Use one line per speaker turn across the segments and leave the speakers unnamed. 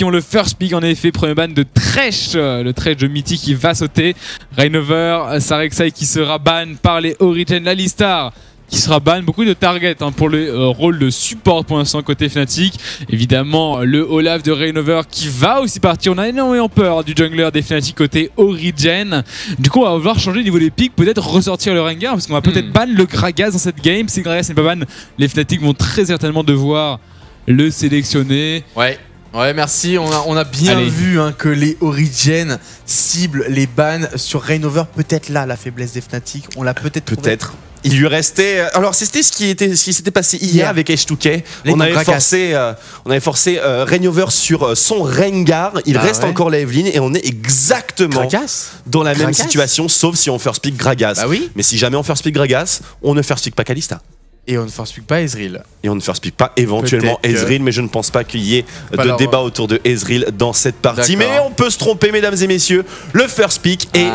qui ont le first pick. En effet, premier ban de Thresh, le Thresh de Mythic qui va sauter. Rainover, Sarek'Sai qui sera ban par les Origin, Alistar qui sera ban, beaucoup de targets pour le rôle de support pour l'instant côté Fnatic. Évidemment le Olaf de Rainover qui va aussi partir. On a énormément peur du jungler des Fnatic côté Origin. Du coup on va devoir changer au niveau des picks, peut-être ressortir le Rengar parce qu'on va peut-être ban le Gragas dans cette game. Si Gragas n'est pas ban, les Fnatic vont très certainement devoir le sélectionner.
Ouais, merci. On a bien vu que les Origin ciblent les bans sur Rainover. Peut-être là la faiblesse des Fnatic. On l'a peut-être.
Il lui restait. Alors c'était ce qui s'était passé hier avec H2K. On avait forcé Rainover sur son Rengar. Il reste encore la Evelyn et on est exactement dans la même situation, sauf si on first pick Gragas.
Bah oui.
Mais si jamais on first pick Gragas, on ne first pick pas Kalista.
Et on ne first pick pas Ezreal.
Et on ne first pick pas éventuellement Ezreal, mais je ne pense pas qu'il y ait de débat autour de Ezreal dans cette partie. Mais on peut se tromper, mesdames et messieurs. Le first pick est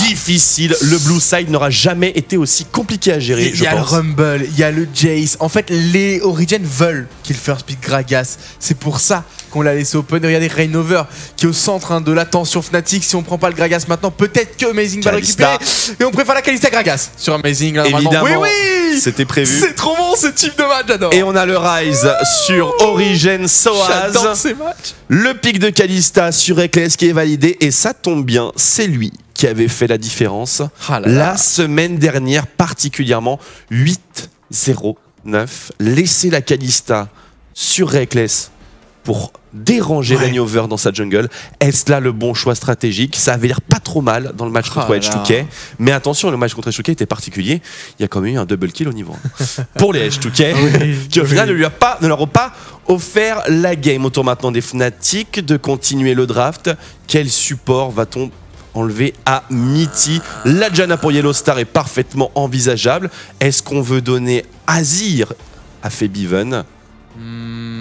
difficile. Le blue side n'aura jamais été aussi compliqué à gérer.
Il y a le Rumble, il y a le Jace. En fait, les Origin veulent qu'il first pick Gragas. C'est pour ça qu'on l'a laissé open. Regardez Rainover qui est au centre de l'attention Fnatic. Si on prend pas le Gragas maintenant, peut-être que Amazing va le récupérer. Et on préfère la Kalista Gragas sur Amazing. Là,
évidemment,
oui,
c'était prévu.
C'est trop bon ce type de match, j'adore.
Et on a le Rise sur Origin Soaz.
J'adore ces matchs.
Le pick de Kalista sur Ekles qui est validé. Et ça tombe bien, c'est lui qui avait fait la différence la semaine dernière, particulièrement 8-0-9. Laisser la Kalista sur Ekles pour déranger Rainover dans sa jungle. Est-ce là le bon choix stratégique? Ça avait l'air pas trop mal dans le match contre H2K. Mais attention, le match contre H2K était particulier. Il y a quand même eu un double kill au niveau 1. Pour les H2K, qui au final ne leur ont pas offert la game. Autour maintenant des Fnatic de continuer le draft. Quel support va-t-on enlever à Mithy? La Janna pour Yellow Star est parfaitement envisageable. Est-ce qu'on veut donner Azir à Febiven?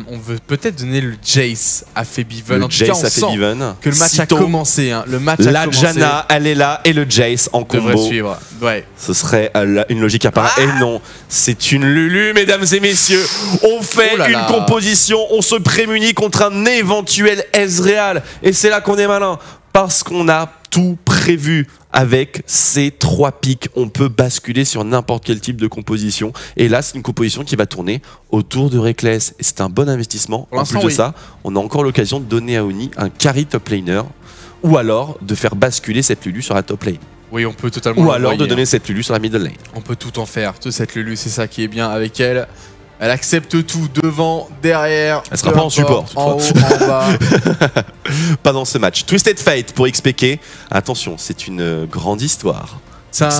On veut peut-être donner le Jace à Febiven. En tout cas, on sent que le match a commencé.
La Janna, elle est là et le Jace en combo.
Devrait suivre.
Ce serait une logique à part. Et non, c'est une Lulu, mesdames et messieurs. On fait une composition, on se prémunit contre un éventuel Ezreal. Et c'est là qu'on est malin. Parce qu'on a tout prévu. Avec ces 3 pics, on peut basculer sur n'importe quel type de composition. Et là, c'est une composition qui va tourner autour de Reckless. Et c'est un bon investissement. En plus de ça, on a encore l'occasion de donner à Oni un carry top laner. Ou alors de faire basculer cette Lulu sur la top lane.
Oui, on peut totalement.
Ou alors de donner cette Lulu sur la middle lane.
On peut tout en faire. Cette Lulu, c'est ça qui est bien avec elle. Elle accepte tout, devant, derrière.
Elle sera pas en support,
en haut, en bas.
Pas dans ce match. Twisted Fate pour XPK. Attention, c'est une grande histoire.
C'est un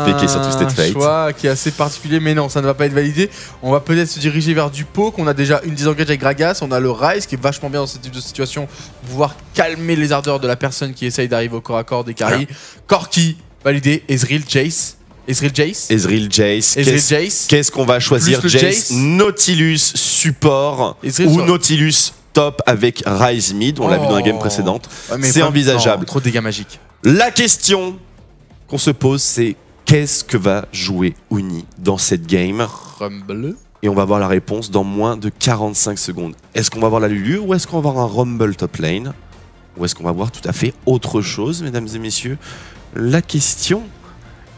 choix qui est assez particulier, mais non, ça ne va pas être validé. On va peut-être se diriger vers du poke. On a déjà une disengage avec Gragas. On a le Rise qui est vachement bien dans ce type de situation pour pouvoir calmer les ardeurs de la personne qui essaye d'arriver au corps à corps des carries. Corki, validé. Ezreal, Jace. Ezreal Jace.
Qu'est-ce qu'on va choisir? Jace, Nautilus support ou Nautilus top avec Rise mid. On l'a vu dans la game précédente. C'est envisageable.
Trop de dégâts magiques.
La question qu'on se pose, c'est qu'est-ce que va jouer Uni dans cette game?
Rumble.
Et on va voir la réponse dans moins de 45 secondes. Est-ce qu'on va voir la Lulu ou est-ce qu'on va voir un Rumble top lane? Ou est-ce qu'on va voir tout à fait autre chose, mesdames et messieurs? La question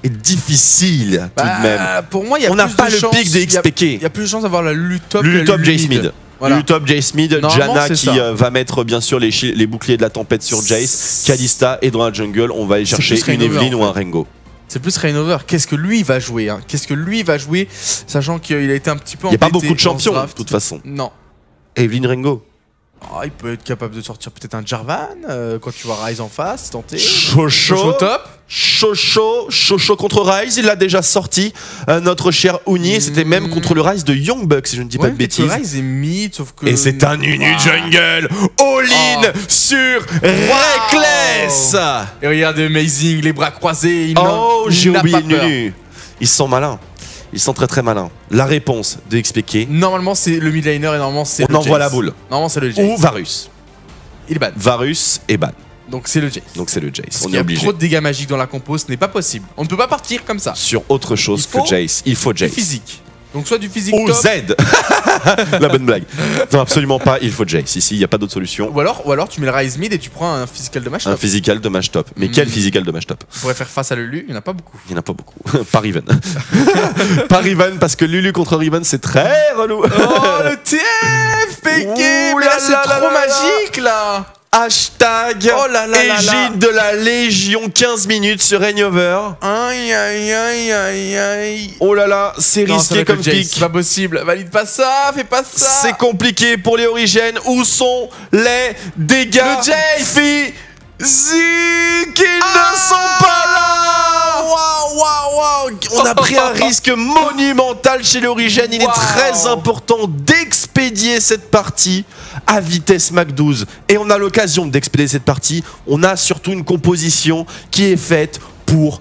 est difficile tout de même.
Pour moi,
on n'a pas le pic de XPK.
Il y a plus de chance d'avoir la Lulu top.
Lulu top Jace mid.
Voilà.
Lulu top Jace mid. Janna qui va mettre bien sûr les boucliers de la tempête sur Jace. Kalista et dans la jungle, on va aller chercher une Evelyn ou un Rengo.
C'est plus Rainover. Qu'est-ce que lui va jouer Qu'est-ce que lui va jouer, sachant qu'il a été un petit peu.
Il n'y a pas beaucoup de champions de toute façon.
Non.
Evelyn, Rengo.
Il peut être capable de sortir peut-être un Jarvan quand tu vois Rise en face, tenter.
Chocho
top.
Chocho contre Rise, il l'a déjà sorti, notre cher Uni. C'était même contre le Rise de Young Bucks, si je ne dis pas de bêtises.
Le Rise est mid, sauf que.
Et c'est un Uni jungle all-in sur Reckless.
Et regardez Amazing, les bras croisés.
J'ai oublié le Nunu. Ils sont malins. Ils sont très très malins. La réponse de XPK.
Normalement c'est le mid laner et normalement c'est le Jace.
On envoie la boule.
Normalement c'est le Jace.
Ou Varus.
Il est ban.
Varus est ban.
Donc c'est le Jace.
On est obligé.
Trop de dégâts magiques dans la compo, ce n'est pas possible. On ne peut pas partir comme ça.
Sur autre chose que Jace. Il faut Jace.
Du physique. Donc soit du physique
ou
top.
Z. La bonne blague. Non, absolument pas, il faut Jace. Ici, il n'y a pas d'autre solution.
Ou alors tu mets le Ryze mid et tu prends un physical de match top.
Un physical de match top. Mais quel physical de match top?
On pourrait faire face à Lulu, il n'y en a pas beaucoup.
Il n'y en a pas beaucoup. Pas Riven. Pas Riven, parce que Lulu contre Riven, c'est très relou.
Oh, le TF, Péké. Mais là, c'est trop magique, là.
Hashtag égide de la Légion 15 minutes sur Reignover.
Aïe aïe aïe aïe aïe.
Oh là là, c'est risqué comme pic.
C'est pas possible, valide pas ça, fais pas ça.
C'est compliqué pour les Origènes. Où sont les dégâts physiques? Ils ne sont pas là. Waouh. On a pris un risque monumental chez les Origènes. Il est très important d'expédier cette partie à vitesse Mach 12. Et on a l'occasion d'expédier cette partie. On a surtout une composition qui est faite pour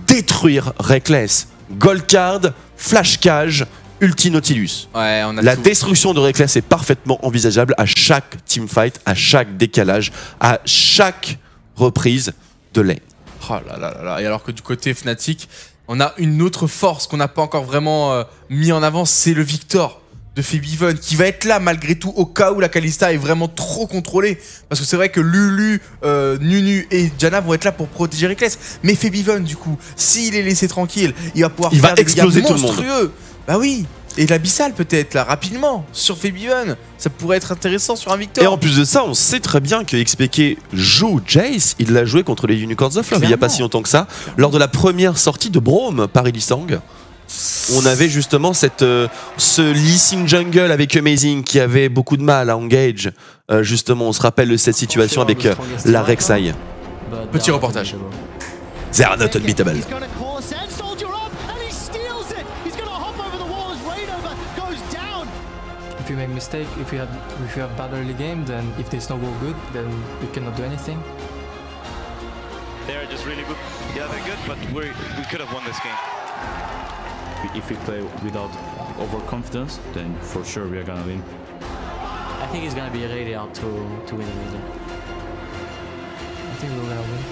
détruire Reckless. Gold Card, Flash Cage, Ulti Nautilus.
Ouais, on a
la
tout.
destruction de Reckless est parfaitement envisageable à chaque teamfight, à chaque décalage, à chaque reprise de lane.
Oh là là là là. Et alors que du côté Fnatic, on a une autre force qu'on n'a pas encore vraiment mis en avant, c'est le Victor de Febiven qui va être là malgré tout au cas où la Kalista est vraiment trop contrôlée. Parce que c'est vrai que Lulu, Nunu et Janna vont être là pour protéger Reckless. Mais Febiven du coup, s'il est laissé tranquille, il va pouvoir faire des
exploser
dégâts
tout
monstrueux.
le monde.
Bah oui. Et l'Abyssal peut-être là, rapidement, sur Febiven. Ça pourrait être intéressant sur un Victor.
Et en plus de ça, on sait très bien que XPK joue Jace. Il l'a joué contre les Unicorns of Love il n'y a pas si longtemps que ça. Lors de la première sortie de Braum par Elisang. On avait justement ce Lee Sin Jungle avec Amazing qui avait beaucoup de mal à engage. Justement, on se rappelle de cette situation avec la Rek'Sai.
Petit reportage.
They are not unbeatable.
If you make mistake, if you have bad early game, then if they snowball good, then you cannot do anything.
They are just really good. Yeah, they're good, but we could have won this game.
If we play without overconfidence, then for sure we are gonna win.
I think it's gonna be really hard to win the middle. I think we're gonna win.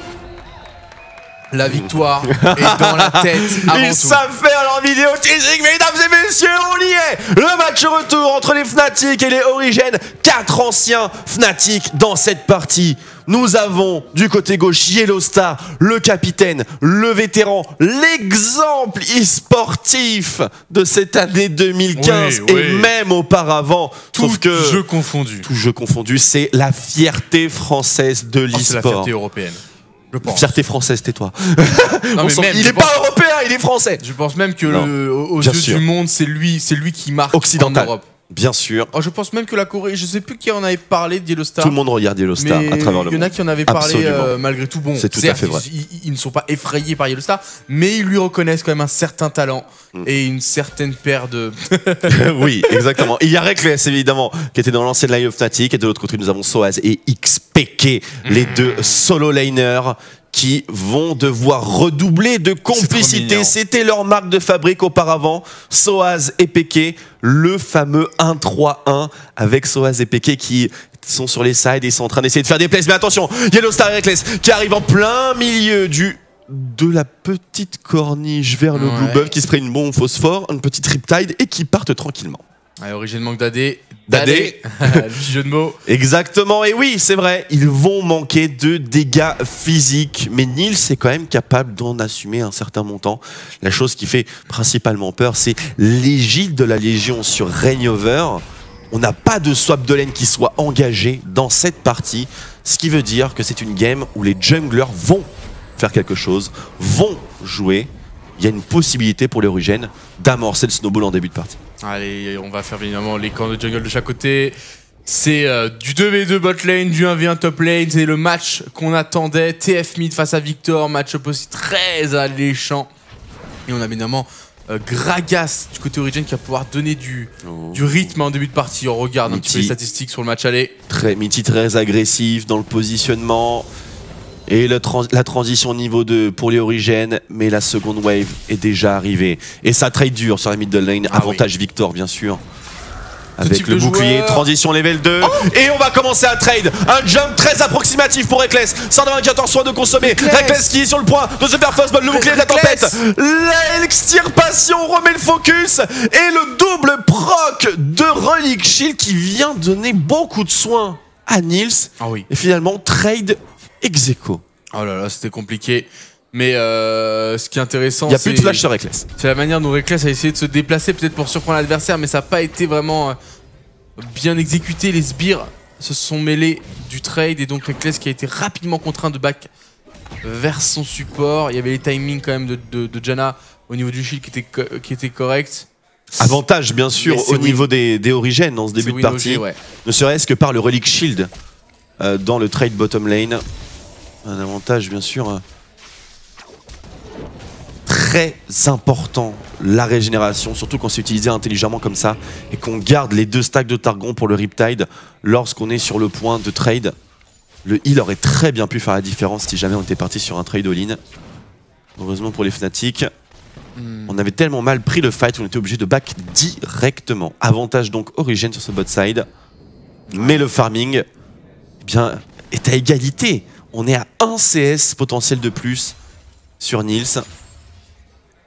La victoire est dans la tête avant
Ils
tout.
savent faire leur vidéo teasing, mesdames et messieurs, on y est. Le match retour entre les Fnatic et les Origènes. 4 anciens Fnatic dans cette partie. Nous avons du côté gauche Yellowstar, le capitaine, le vétéran, l'exemple e-sportif de cette année 2015 et même auparavant.
Tout jeu confondu.
Tout jeu confondu, c'est la fierté française de l'e-sport.
C'est la fierté européenne. Je pense.
Fierté française, tais-toi.
Non, mais même,
il n'est pas européen, il est français.
Je pense même que aux yeux du monde, c'est lui qui marque
occidental.
en Europe.
Bien sûr.
Oh, je pense même que la Corée, je sais plus qui en avait parlé de Yellowstar.
Tout le monde regarde Yellowstar à travers le monde.
Il y en a qui en avaient parlé malgré tout. Bon,
c'est tout à fait vrai.
Ils ne sont pas effrayés par Yellowstar, mais ils lui reconnaissent quand même un certain talent et une certaine paire de.
Oui, exactement. Il y a Reckless évidemment qui était dans l'ancienne line of Fnatic et de l'autre côté nous avons Soaz et XPK, les deux solo laners qui vont devoir redoubler de complicité. C'était leur marque de fabrique auparavant. Soaz et PK, le fameux 1-3-1 avec Soaz et PK qui sont sur les sides et sont en train d'essayer de faire des plays. Mais attention, Yellowstar et Reckless qui arrivent en plein milieu de la petite corniche vers le Blue Buff qui se prend une bombe phosphore, une petite Riptide et qui partent tranquillement.
Ouais, Origène manque d'AD. Le petit jeu de mots.
Exactement, et oui, c'est vrai, ils vont manquer de dégâts physiques. Mais Nils est quand même capable d'en assumer un certain montant. La chose qui fait principalement peur, c'est l'égide de la Légion sur Reignover. On n'a pas de swap de lane qui soit engagé dans cette partie. Ce qui veut dire que c'est une game où les junglers vont faire quelque chose, vont jouer. Il y a une possibilité pour les Origènes d'amorcer le snowball en début de partie.
Allez, on va faire évidemment les camps de jungle de chaque côté. C'est du 2v2 bot lane, du 1v1 top lane. C'est le match qu'on attendait. TF mid face à Victor. Match-up aussi très alléchant. Et on a évidemment Gragas du côté Origin qui va pouvoir donner du rythme en début de partie. On regarde un petit peu les statistiques sur le match aller.
Mitty très agressif dans le positionnement. Et la transition niveau 2 pour les Origènes, mais la seconde wave est déjà arrivée. Et ça trade dur sur la middle lane, avantage Victor bien sûr. avec le bouclier, transition level 2. Et on va commencer à trade. Un jump très approximatif pour Reckless. 194 soins de consommer. Reckless qui est sur le point de se faire first blood. Le bouclier de la tempête. L'extirpation remet le focus. Et le double proc de Relic Shield qui vient donner beaucoup de soins à Nils. Et finalement, trade ex aequo.
Oh là là, c'était compliqué. Mais ce qui est intéressant,
il n'y a plus de flash sur Reckless.
C'est la manière dont Reckless a essayé de se déplacer, peut-être pour surprendre l'adversaire, mais ça n'a pas été vraiment bien exécuté. Les sbires se sont mêlés du trade et donc Reckless qui a été rapidement contraint de back vers son support. Il y avait les timings quand même de Janna au niveau du shield qui était correct.
Avantage bien sûr au niveau des origines dans ce début de partie. Ne serait-ce que par le Relic Shield dans le trade bottom lane. Un avantage bien sûr très important, la régénération, surtout quand c'est utilisé intelligemment comme ça et qu'on garde les 2 stacks de Targon pour le Riptide lorsqu'on est sur le point de trade. Le heal aurait très bien pu faire la différence si jamais on était parti sur un trade all-in. Heureusement pour les Fnatic, on avait tellement mal pris le fight qu'on était obligé de back directement. Avantage donc Origin sur ce bot side, mais le farming eh bien, est à égalité. On est à 1 CS potentiel de plus sur Nils.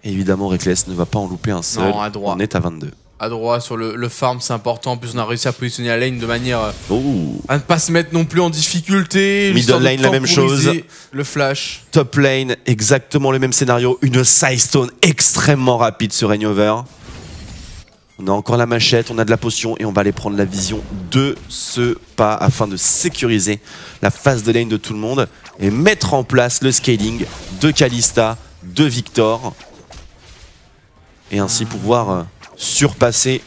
Et évidemment, Reckless ne va pas en louper un seul.
Non, à droite.
On est à 22.
À droite, sur le farm, c'est important. En plus, on a réussi à positionner la lane de manière à ne pas se mettre non plus en difficulté.
Middle lane, la même chose.
Le flash.
Top lane, exactement le même scénario. Une side stone extrêmement rapide sur Rainover. On a encore la machette, on a de la potion et on va aller prendre la vision de ce pas afin de sécuriser la phase de lane de tout le monde et mettre en place le scaling de Kalista, de Victor. Et ainsi pouvoir surpasser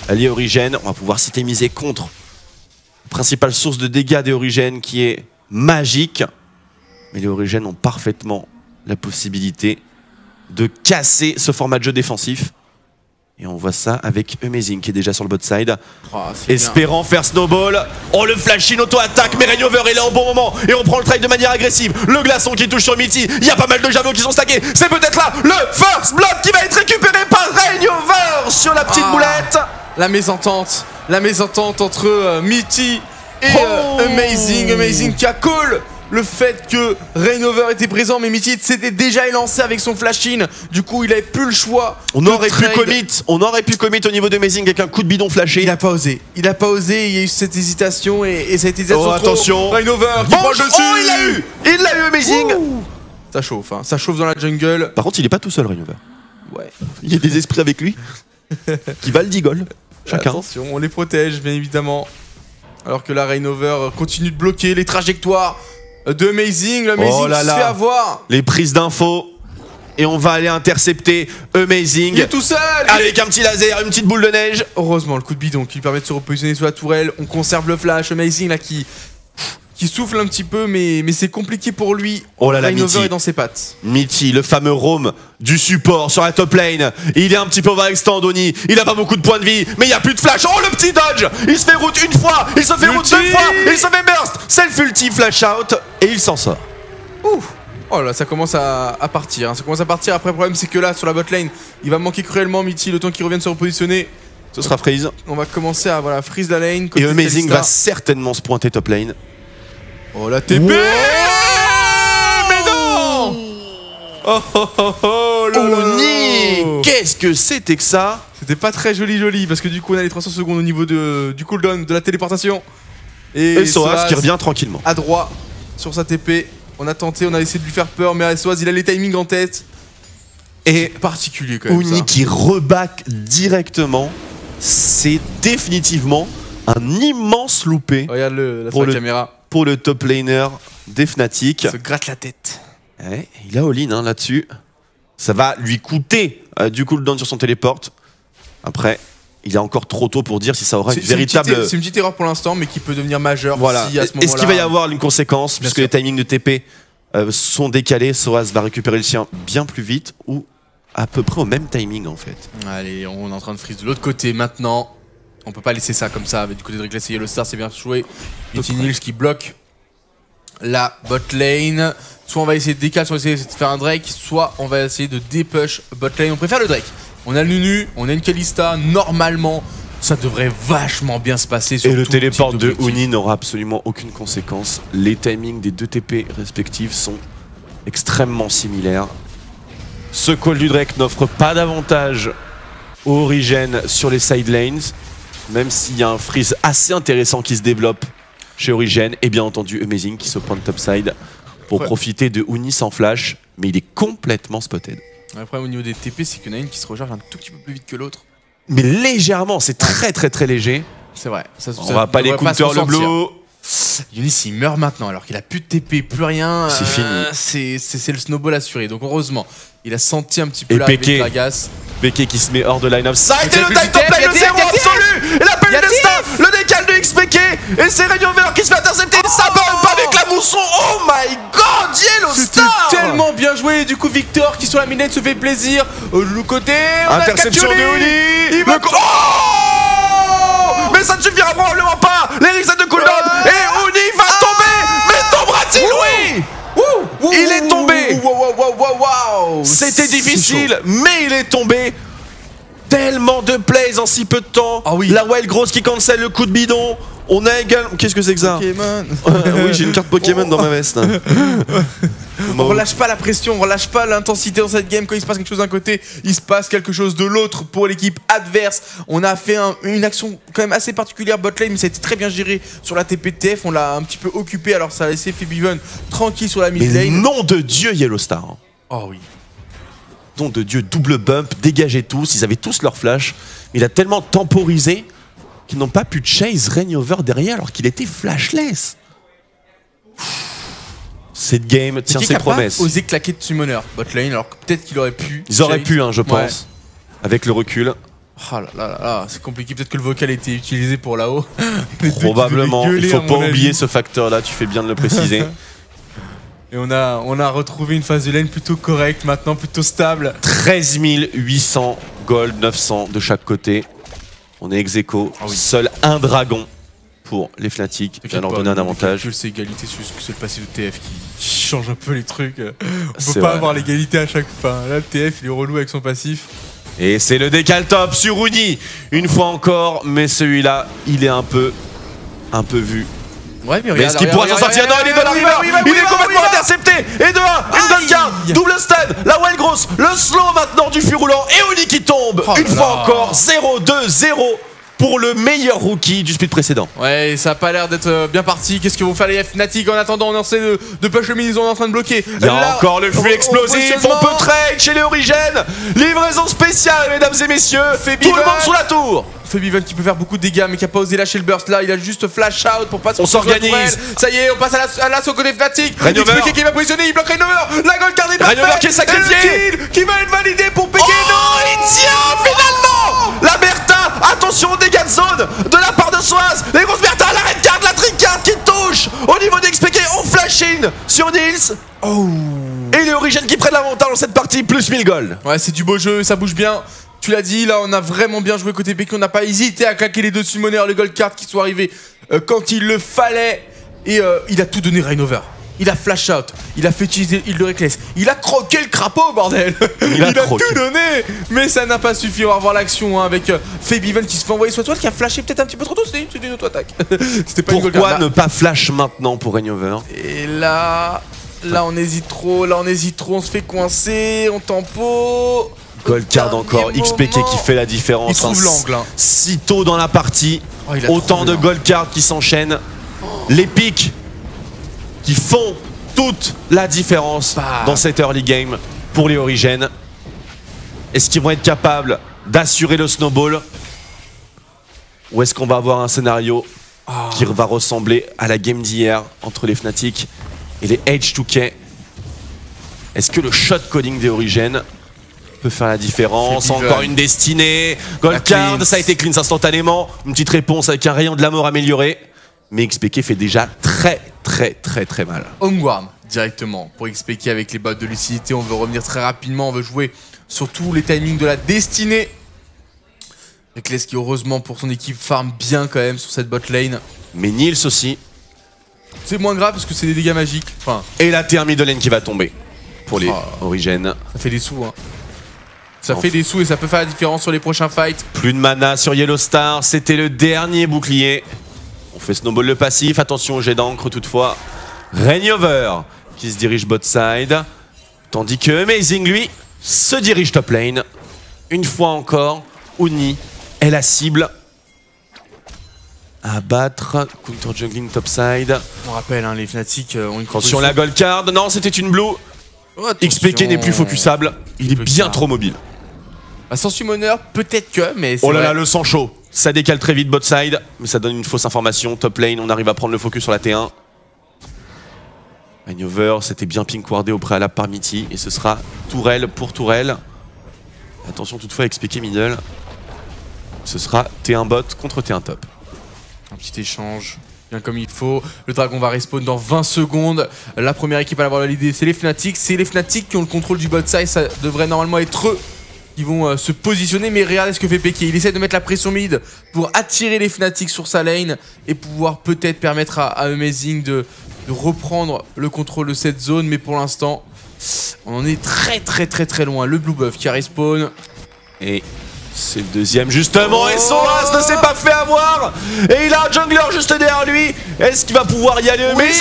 les Origènes. On va pouvoir s'étémiser contre la principale source de dégâts des Origènes qui est magique. Mais les Origènes ont parfaitement la possibilité de casser ce format de jeu défensif. Et on voit ça avec Amazing qui est déjà sur le bot side. Espérant faire snowball. Oh, le flash in auto-attaque, mais Rainover est là au bon moment. Et on prend le trade de manière agressive. Le glaçon qui touche sur Mitty. Il y a pas mal de javelots qui sont stackés. C'est peut-être là le first blood qui va être récupéré par Rainover sur la petite boulette.
La mésentente entre Mitty et Amazing. Amazing qui a call le fait que Rainover était présent, mais Mitty s'était déjà élancé avec son flash-in. Du coup, il avait plus le choix.
On aurait pu commit au niveau d'Amazing avec un coup de bidon flashé.
Il a pas osé. Il a y a eu cette hésitation et ça a été hésitation.
Oh, attention.
Rainover qui prend le dessus.
Oh, il l'a eu Amazing.
Ça chauffe, hein. Ça chauffe dans la jungle.
Par contre, il est pas tout seul, Rainover.
Ouais.
Il y a des esprits avec lui qui valent 10 goals. Chacun.
Attention, on les protège, bien évidemment. Alors que la Rainover continue de bloquer les trajectoires de Amazing. Le Amazing qui se fait avoir.
Les prises d'infos. Et on va aller intercepter Amazing.
Il est tout seul.
Avec un petit laser, une petite boule de neige.
Heureusement, le coup de bidon qui lui permet de se repositionner sur la tourelle. On conserve le flash. Amazing là qui souffle un petit peu, mais c'est compliqué pour lui.
Oh là là,
Rainover
Mitty
est dans ses pattes.
Mitty, le fameux roam du support sur la top lane. Il est un petit peu overextend, Donny. Il a pas beaucoup de points de vie, mais il n'y a plus de flash. Oh, le petit dodge. Il se fait route une fois, il se fait route 2 fois, il se fait burst. Self ulti, flash out, et il s'en sort.
Ouf. Oh là, ça commence à partir. Hein. Ça commence à partir. Après, le problème, c'est que là, sur la bot lane, il va manquer cruellement Mitty le temps qu'il revienne se repositionner.
Ce sera freeze.
On va commencer à freeze la lane.
Et Amazing va certainement se pointer top lane.
Oh la TP. Mais non. Oh
Oni. Qu'est-ce que c'était que ça?
C'était pas très joli parce que du coup on a les 300 secondes au niveau du cooldown de la téléportation.
Et Soaz qui revient tranquillement.
À droite sur sa TP. On a tenté, on a essayé de lui faire peur, mais Soaz il a les timings en tête. Et particulier quand même.
Oni qui reback directement. C'est définitivement un immense loupé.
Regarde la caméra.
Pour le top laner des Fnatic.
Il se gratte la tête.
Ouais, il a all-in hein, là-dessus. Ça va lui coûter du cooldown sur son téléport. Après, il est encore trop tôt pour dire si ça aura une véritable...
C'est une petite erreur pour l'instant, mais qui peut devenir majeure.
Voilà.
Si à ce moment-là...
Est-ce qu'il va y avoir une conséquence? Puisque les timings de TP sont décalés. Soaz va récupérer le sien bien plus vite ou à peu près au même timing en fait.
Allez, on est en train de freeze de l'autre côté maintenant. On peut pas laisser ça comme ça. Mais du côté de Reckless et Yellow Star, c'est bien joué. Mitty Nils qui bloque la bot lane. Soit on va essayer de décaler, soit on va essayer de faire un Drake, soit on va essayer de dépush bot lane. On préfère le Drake. On a le Nunu, on a une Kalista. Normalement, Ça devrait vachement bien se passer. Sur
Et le
tout
téléport
type
de
d'objectif.
Uni n'aura absolument aucune conséquence. Les timings des deux TP respectifs sont extrêmement similaires. Ce call du Drake n'offre pas d'avantage au Origen sur les side lanes, même s'il y a un freeze assez intéressant qui se développe chez Origen, et bien entendu Amazing qui se pointe topside pour profiter de Uni sans flash, mais il est complètement spotted.
Après au niveau des TP, c'est qu'il y en a une qui se recharge un tout petit peu plus vite que l'autre.
Mais légèrement, c'est très léger.
C'est vrai.
On va pas les counter le blow.
Yunis il meurt maintenant alors qu'il a plus de TP, plus rien.
C'est fini.
C'est le snowball assuré. Donc heureusement, il a senti un petit peu
Et
l'arrivée
Peke.
de Gragas.
Peke qui se met hors de line-up. Ça a été
Mais
le
c'est
time top
plus
play, le
Tiff,
0
y a Tiff.
absolu. Et l'appel
Y a
du destin,
Tiff.
le décal de XPK. Et c'est Rainover qui se fait intercepter. Ça bombe avec la mousson. Oh my god, Yellow
C'était
Star.
tellement bien joué. Du coup, Victor qui sur la midlane se fait plaisir. Le côté, on
Interception
a
de
Uni.
Uni.
Il va
Mais ça ne suffira probablement pas. Les reset de cooldown. Et Uni va tomber. Mais tombera-t-il, oui? Il est tombé. C'était difficile, mais il est tombé. Tellement de plays en si peu de temps.
Ah oui.
La Wild Grosse qui cancel le coup de bidon. On a également... Qu'est-ce que c'est que ça?
Pokémon.
Oui, j'ai une carte Pokémon dans ma veste.
On relâche pas la pression, on relâche pas l'intensité dans cette game. Quand il se passe quelque chose d'un côté, il se passe quelque chose de l'autre pour l'équipe adverse. On a fait une action quand même assez particulière botlane, mais ça a été très bien géré sur la TPTF. On l'a un petit peu occupé, alors ça a laissé Febiven tranquille sur la mid
Mais
lane.
nom de Dieu, Yellow Star.
Oh oui.
Nom de Dieu, double bump, dégagez tous. Ils avaient tous leur flash. Il a tellement temporisé qu'ils n'ont pas pu chase Rainover derrière alors qu'il était flashless. Cette game tient ses promesses.
Pas osé claquer de summoner botlane, alors que peut-être qu'il aurait pu.
Ils auraient
chase.
pu, hein, je pense,
Ouais.
avec le recul.
Oh là là là là, c'est compliqué. Peut-être que le vocal a été utilisé pour là-haut.
Probablement. Il faut pas oublier
ce.
ce facteur-là. Tu fais bien de le préciser.
Et on a retrouvé une phase de lane plutôt correcte maintenant, plutôt stable.
13 800 gold, 900 de chaque côté. On est ex aequo.
Ah oui.
Seul un dragon pour les Fnatic. Vient leur donner un avantage.
C'est égalité, c'est juste que c'est le passé de TF qui change un peu les trucs. On
C'est
peut pas
vrai.
avoir l'égalité à chaque fois. Là, le TF, il est relou avec son passif.
Et c'est le décal top sur Uni. Une fois encore, mais celui-là, il est un peu vu.
Ouais, mais
Mais est-ce qu'il pourra s'en sortir? Non, il est dans la river. Il est complètement intercepté. Et de 1, une gold card, double stun, la Wild Grosse, le slow maintenant du fût roulant. Et Uni qui tombe.
Oh
Une
là
fois
là.
encore, 0-2-0 pour le meilleur rookie du split précédent.
Ouais, ça a pas l'air d'être bien parti. Qu'est-ce que vont faire les Fnatic en attendant? On essaie de push le mid, ils sont en train de bloquer.
Il y a encore le flux explosif, on peut trade chez les Origènes. Livraison spéciale, mesdames et messieurs. Tout le monde sous la tour.
Febiven qui peut faire beaucoup de dégâts mais qui a pas osé lâcher le burst là, il a juste flash out pour pas se
On
retrouver
s'organise.
sur elle. Ça y est, on passe à l'assaut côté Fnatic.
Rainover.
XPK qui va positionner, il bloque Rainover. La gold card est parfaite.
Rainover qui est sacrifié.
Et le kill qui va être validé pour Peke.
Oh, il tient finalement. La Bertha, attention aux dégâts de zone de la part de Soaz. Les grosses Bertha, la red card, la trick card qui touche. Au niveau d'XPK, on flash in sur Nils. Et les Origènes qui prennent l'avantage dans cette partie, plus 1000 gold.
Ouais, c'est du beau jeu, ça bouge bien. Tu l'as dit, là on a vraiment bien joué côté PK, on n'a pas hésité à claquer les deux summoners, les gold cards qui sont arrivés quand il le fallait. Et il a tout donné Rainover. Il a flash out, il a fait utiliser il le Reckless, il a croqué le crapaud bordel. Il a
croqué.
tout donné. Mais ça n'a pas suffi, on va revoir l'action hein, avec Febiven qui se fait envoyer sur toi, qui a flashé peut-être un petit peu trop tôt, c'était une auto-attaque. C'était pas une gold
Pourquoi
card,
ne pas flash maintenant pour Rainover?
Et là on hésite trop, on se fait coincer, on tempo.
Gold card encore,
Dernier
XPK
moment.
qui fait la différence.
Il trouve l'angle, hein.
Si tôt dans la partie,
Oh, il a
autant
trouvé
de
l'angle.
gold cards qui s'enchaînent. Les pics qui font toute la différence
Bah.
dans cette early game pour les Origènes. Est-ce qu'ils vont être capables d'assurer le snowball? Ou est-ce qu'on va avoir un scénario qui va ressembler à la game d'hier entre les Fnatic et les H2K? Est-ce que le shot calling des Origènes peut faire la différence?
Febiven.
Encore une destinée. Gold
La
card,
cleanse.
ça a été cleanse instantanément. Une petite réponse avec un rayon de la mort amélioré. Mais XPK fait déjà très mal.
Homeworm directement pour XPK avec les bottes de lucidité. On veut revenir très rapidement, on veut jouer sur tous les timings de la destinée. Reckless qui heureusement pour son équipe farm bien quand même sur cette bot lane.
Mais Nils aussi.
C'est moins grave parce que c'est des dégâts magiques. Enfin,
Et la thermie de lane qui va tomber pour les
Oh.
Origènes.
ça fait des sous hein. Ça fait des sous et ça peut faire la différence sur les prochains fights.
Plus de mana sur Yellow Star, c'était le dernier bouclier. On fait snowball le passif, attention au jet d'encre toutefois. Rainover qui se dirige bot side, tandis que Amazing lui se dirige top lane. Une fois encore, Uni est la cible à battre. Counter juggling topside.
On rappelle, hein, les Fnatic ont une
Attention la gold card, non c'était une blue.
Oh,
XPK n'est plus focusable, il est bien trop mobile.
Bah, sans summoner, peut-être que, mais
oh là là, le sang chaud. Ça décale très vite bot side, mais ça donne une fausse information. Top lane, on arrive à prendre le focus sur la T1. Rainover, c'était bien pinkwardé au préalable par Mitty, et ce sera tourelle pour tourelle. Attention toutefois, XPK middle. Ce sera T1 bot contre T1 top.
Un petit échange, bien comme il faut. Le dragon va respawn dans 20 secondes. La première équipe à l'avoir l'idée, c'est les Fnatic. C'est les Fnatic qui ont le contrôle du bot side. Ça devrait normalement être eux qui vont se positionner. Mais regardez ce que fait Peke. Il essaie de mettre la pression mid pour attirer les Fnatic sur sa lane et pouvoir peut-être permettre à Amazing de reprendre le contrôle de cette zone. Mais pour l'instant, on en est très loin. Le blue buff qui a respawn.
Et c'est le deuxième justement, et Soaz ne s'est pas fait avoir. Et il a un jungler juste derrière lui. Est-ce qu'il va pouvoir y aller? Mais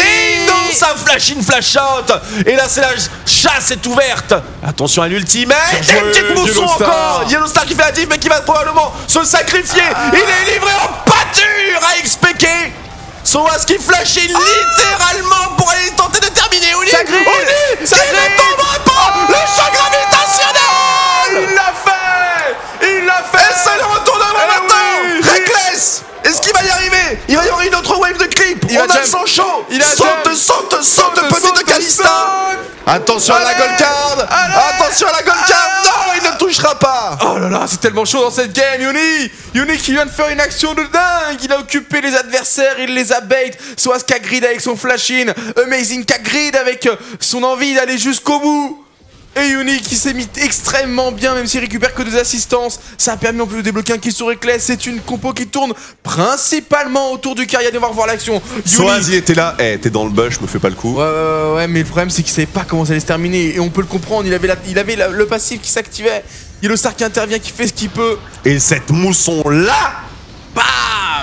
non, ça flash in, flash out. Et là c'est la chasse est ouverte. Attention à l'ultimate. Et une petite mousson encore. Yellow Star qui fait la diff mais qui va probablement se sacrifier. Il est livré en pâture à XPK. Soaz qui flash in littéralement pour aller tenter de terminer. Oli,
ça grille.
Qui ne tombera pas. Le choc gravitationnel.
Il l'a fait. Il l'a fait.
Et c'est le retour de maintenant. Reckless. Est-ce qu'il va y arriver? Il va y avoir une autre wave de creep. On a le sang chaud. Saute petite Kalista. Attention à la gold card. Attention à la gold card. Non, il ne touchera pas.
Oh là là, c'est tellement chaud dans cette game. Yuni qui vient de faire une action de dingue. Il a occupé les adversaires, il les a bait. Soaz qui a grid avec son flash in. Amazing qui a grid avec son envie d'aller jusqu'au bout. Et Yuni qui s'est mis extrêmement bien, même s'il récupère que 2 assistances. Ça a permis en plus de débloquer un kill sur Reckless. C'est une compo qui tourne principalement autour du Karriere. On va revoir l'action.
Soaz il était là, t'es dans le bush, me fais pas le coup.
Ouais, mais le problème c'est qu'il savait pas comment ça allait se terminer. Et on peut le comprendre, il avait le passif qui s'activait. Yellow Star qui intervient, qui fait ce qu'il peut.
Et cette mousson là,
bam,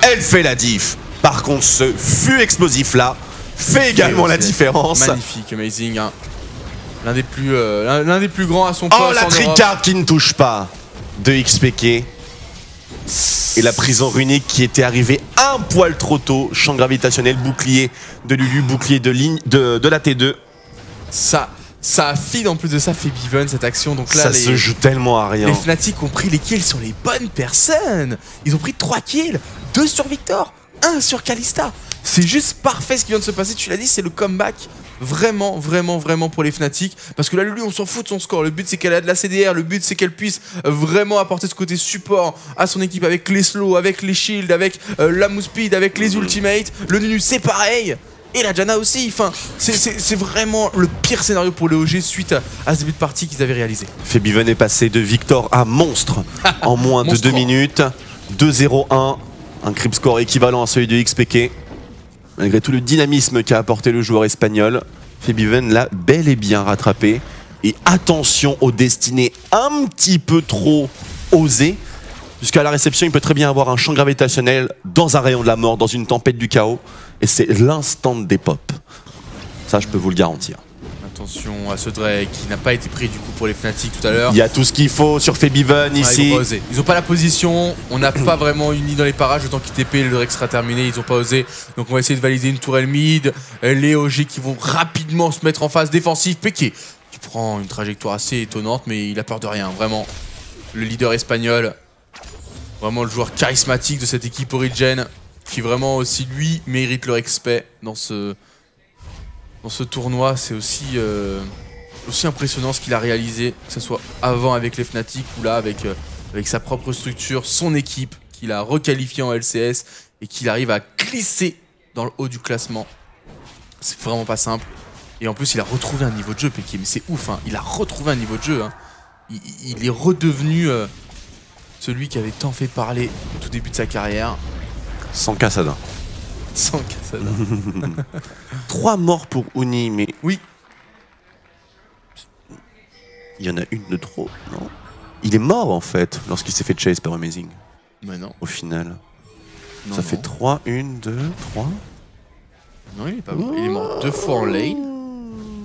elle fait la diff. Par contre, ce fût explosif là fait également la différence.
Magnifique, Amazing, hein. L'un des plus grands à son poste.
Oh, la tricard qui ne touche pas de XPK. Et la prison runique qui était arrivée un poil trop tôt. Champ gravitationnel, bouclier de Lulu, bouclier de ligne de la T2.
Ça affine en plus de ça fait Biven cette action. Donc là,
ça se joue tellement à rien.
Les Fnatic ont pris les kills sur les bonnes personnes. Ils ont pris 3 kills, 2 sur Victor, 1 sur Kalista. C'est juste parfait ce qui vient de se passer. Tu l'as dit, c'est le comeback. Vraiment pour les Fnatic. Parce que là, Lulu, on s'en fout de son score. Le but, c'est qu'elle a de la CDR. Le but, c'est qu'elle puisse vraiment apporter ce côté support à son équipe avec les slows, avec les shields, avec la move speed, avec les ultimates. Le Nunu, c'est pareil. Et la Janna aussi. Enfin, c'est vraiment le pire scénario pour les OG suite à ce début de partie qu'ils avaient réalisé.
Febiven est passé de Victor à monstre en moins de 2 minutes. 2-0-1. Un creep score équivalent à celui de XPK. Malgré tout le dynamisme qu'a apporté le joueur espagnol, Febiven l'a bel et bien rattrapé. Et attention aux destinées un petit peu trop osées. Puisqu'à la réception, il peut très bien avoir un champ gravitationnel dans un rayon de la mort, dans une tempête du chaos. Et c'est l'instant des pop. Ça, je peux vous le garantir.
Attention à ce Drake qui n'a pas été pris du coup pour les Fnatic tout à l'heure.
Il y a tout ce qu'il faut sur Febiven ici.
Ils ont pas la position, on n'a pas vraiment uni dans les parages. Le temps qu'il TP, le Drake sera terminé, ils ont pas osé. Donc on va essayer de valider une tourelle mid. Les OG qui vont rapidement se mettre en phase défensive. Peke qui prend une trajectoire assez étonnante, mais il a peur de rien, vraiment. Le leader espagnol, vraiment le joueur charismatique de cette équipe Origen, qui vraiment aussi lui mérite le respect dans ce tournoi. C'est aussi impressionnant ce qu'il a réalisé, que ce soit avant avec les Fnatic ou là avec sa propre structure, son équipe qu'il a requalifié en LCS et qu'il arrive à glisser dans le haut du classement. C'est vraiment pas simple. Et en plus il a retrouvé un niveau de jeu, Peke, mais c'est ouf, hein. Il a retrouvé un niveau de jeu, hein. Il est redevenu celui qui avait tant fait parler au tout début de sa carrière.
Sans Kassadin.
Sans Kassadin.
3 morts pour Uni, mais...
Oui.
Il y en a une de trop, non? il est mort en fait lorsqu'il s'est fait chase par Amazing.
Mais non.
Au final.
Non,
Ça fait 3, 1, 2, 3.
Non, il est pas mort. Il est mort 2 fois en lane.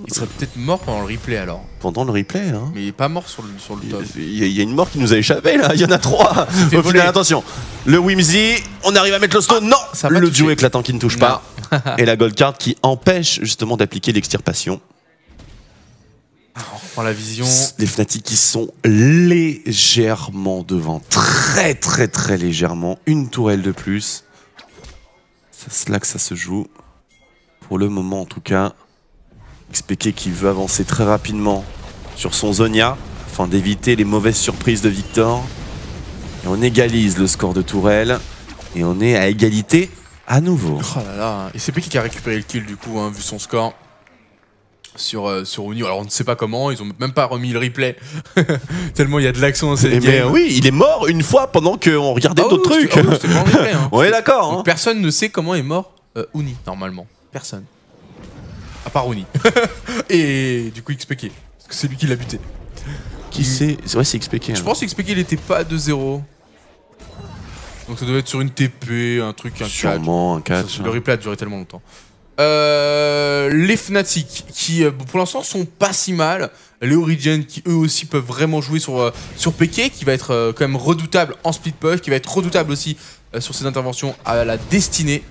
Il serait peut-être mort pendant le replay alors.
Pendant le replay, hein.
Mais il est pas mort sur le top.
Il y a une mort qui nous a échappé là, il y en a 3. Au final, attention. Le Whimsy, on arrive à mettre le stone. Non,
ça va
le
toucher.
duo éclatant qui ne touche pas. Et la gold card qui empêche justement d'appliquer l'extirpation.
On reprend la vision.
Les Fnatic qui sont légèrement devant. Très très très légèrement. Une tourelle de plus. C'est là que ça se joue. Pour le moment en tout cas. XPK qui veut avancer très rapidement sur son Zhonya afin d'éviter les mauvaises surprises de Victor. Et on égalise le score de tourelle. Et on est à égalité à nouveau.
Oh là là. Et c'est qui a récupéré le kill du coup, hein, vu son score. Sur Uni. Alors on ne sait pas comment, ils ont même pas remis le replay. Tellement il y a de l'action dans cette game.
Mais oui, il est mort une fois pendant qu'on regardait d'autres trucs.
C'était pas en replay, hein.
On est d'accord. Hein.
Personne ne sait comment est mort Uni normalement. Personne. À part Uni. Et du coup XPK. Parce que c'est lui qui l'a buté.
Qui c'est? Ouais, c'est XPK.
Je pense que XPK il était pas à 2-0. Donc ça devait être sur une TP, un truc, un
Sûrement,
catch.
un catch.
Le replay a duré tellement longtemps. Les Fnatic qui pour l'instant sont pas si mal. Les Origin qui eux aussi peuvent vraiment jouer sur PK, qui va être quand même redoutable en split push, qui va être redoutable aussi sur ses interventions à la destinée.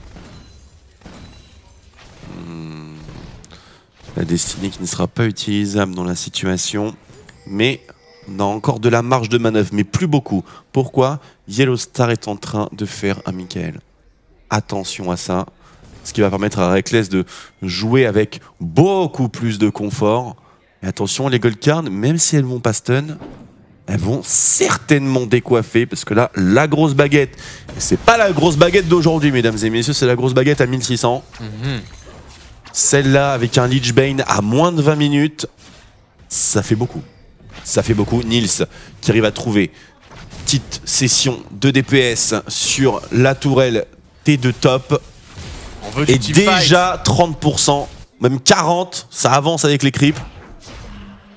La destinée qui ne sera pas utilisable dans la situation, mais on a encore de la marge de manœuvre, mais plus beaucoup. Pourquoi? Yellow Star est en train de faire un Michael. Attention à ça, ce qui va permettre à Reckless de jouer avec beaucoup plus de confort. Et attention, les gold cards, même si elles vont pas stun, elles vont certainement décoiffer, parce que là, la grosse baguette, c'est pas la grosse baguette d'aujourd'hui, mesdames et messieurs, c'est la grosse baguette à 1600. Celle-là, avec un Lich Bane à moins de 20 minutes, ça fait beaucoup. Ça fait beaucoup. Nils qui arrive à trouver petite session de DPS sur la tourelle T2 top. Et déjà 30%, même 40%, ça avance avec les creeps.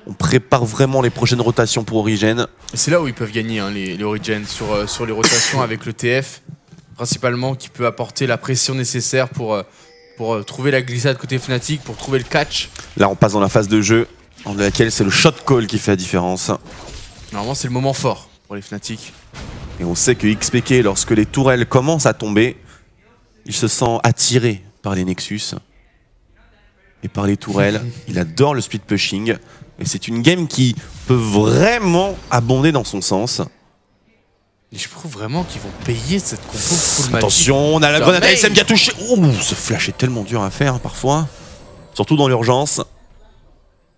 On prépare vraiment les prochaines rotations pour Origin.
C'est là où ils peuvent gagner, hein, les Origin, sur les rotations avec le TF, principalement, qui peut apporter la pression nécessaire pour trouver la glissade côté Fnatic, pour trouver le catch.
Là, on passe dans la phase de jeu, dans laquelle c'est le shot call qui fait la différence.
Normalement, c'est le moment fort pour les Fnatic.
Et on sait que XPK, lorsque les tourelles commencent à tomber, il se sent attiré par les Nexus et par les tourelles. Il adore le speed pushing. Et c'est une game qui peut vraiment abonder dans son sens.
Et je trouve vraiment qu'ils vont payer cette compo full magic.
Attention, on a la grenade ASM qui a touché. Ouh, ce flash est tellement dur à faire parfois. Surtout dans l'urgence.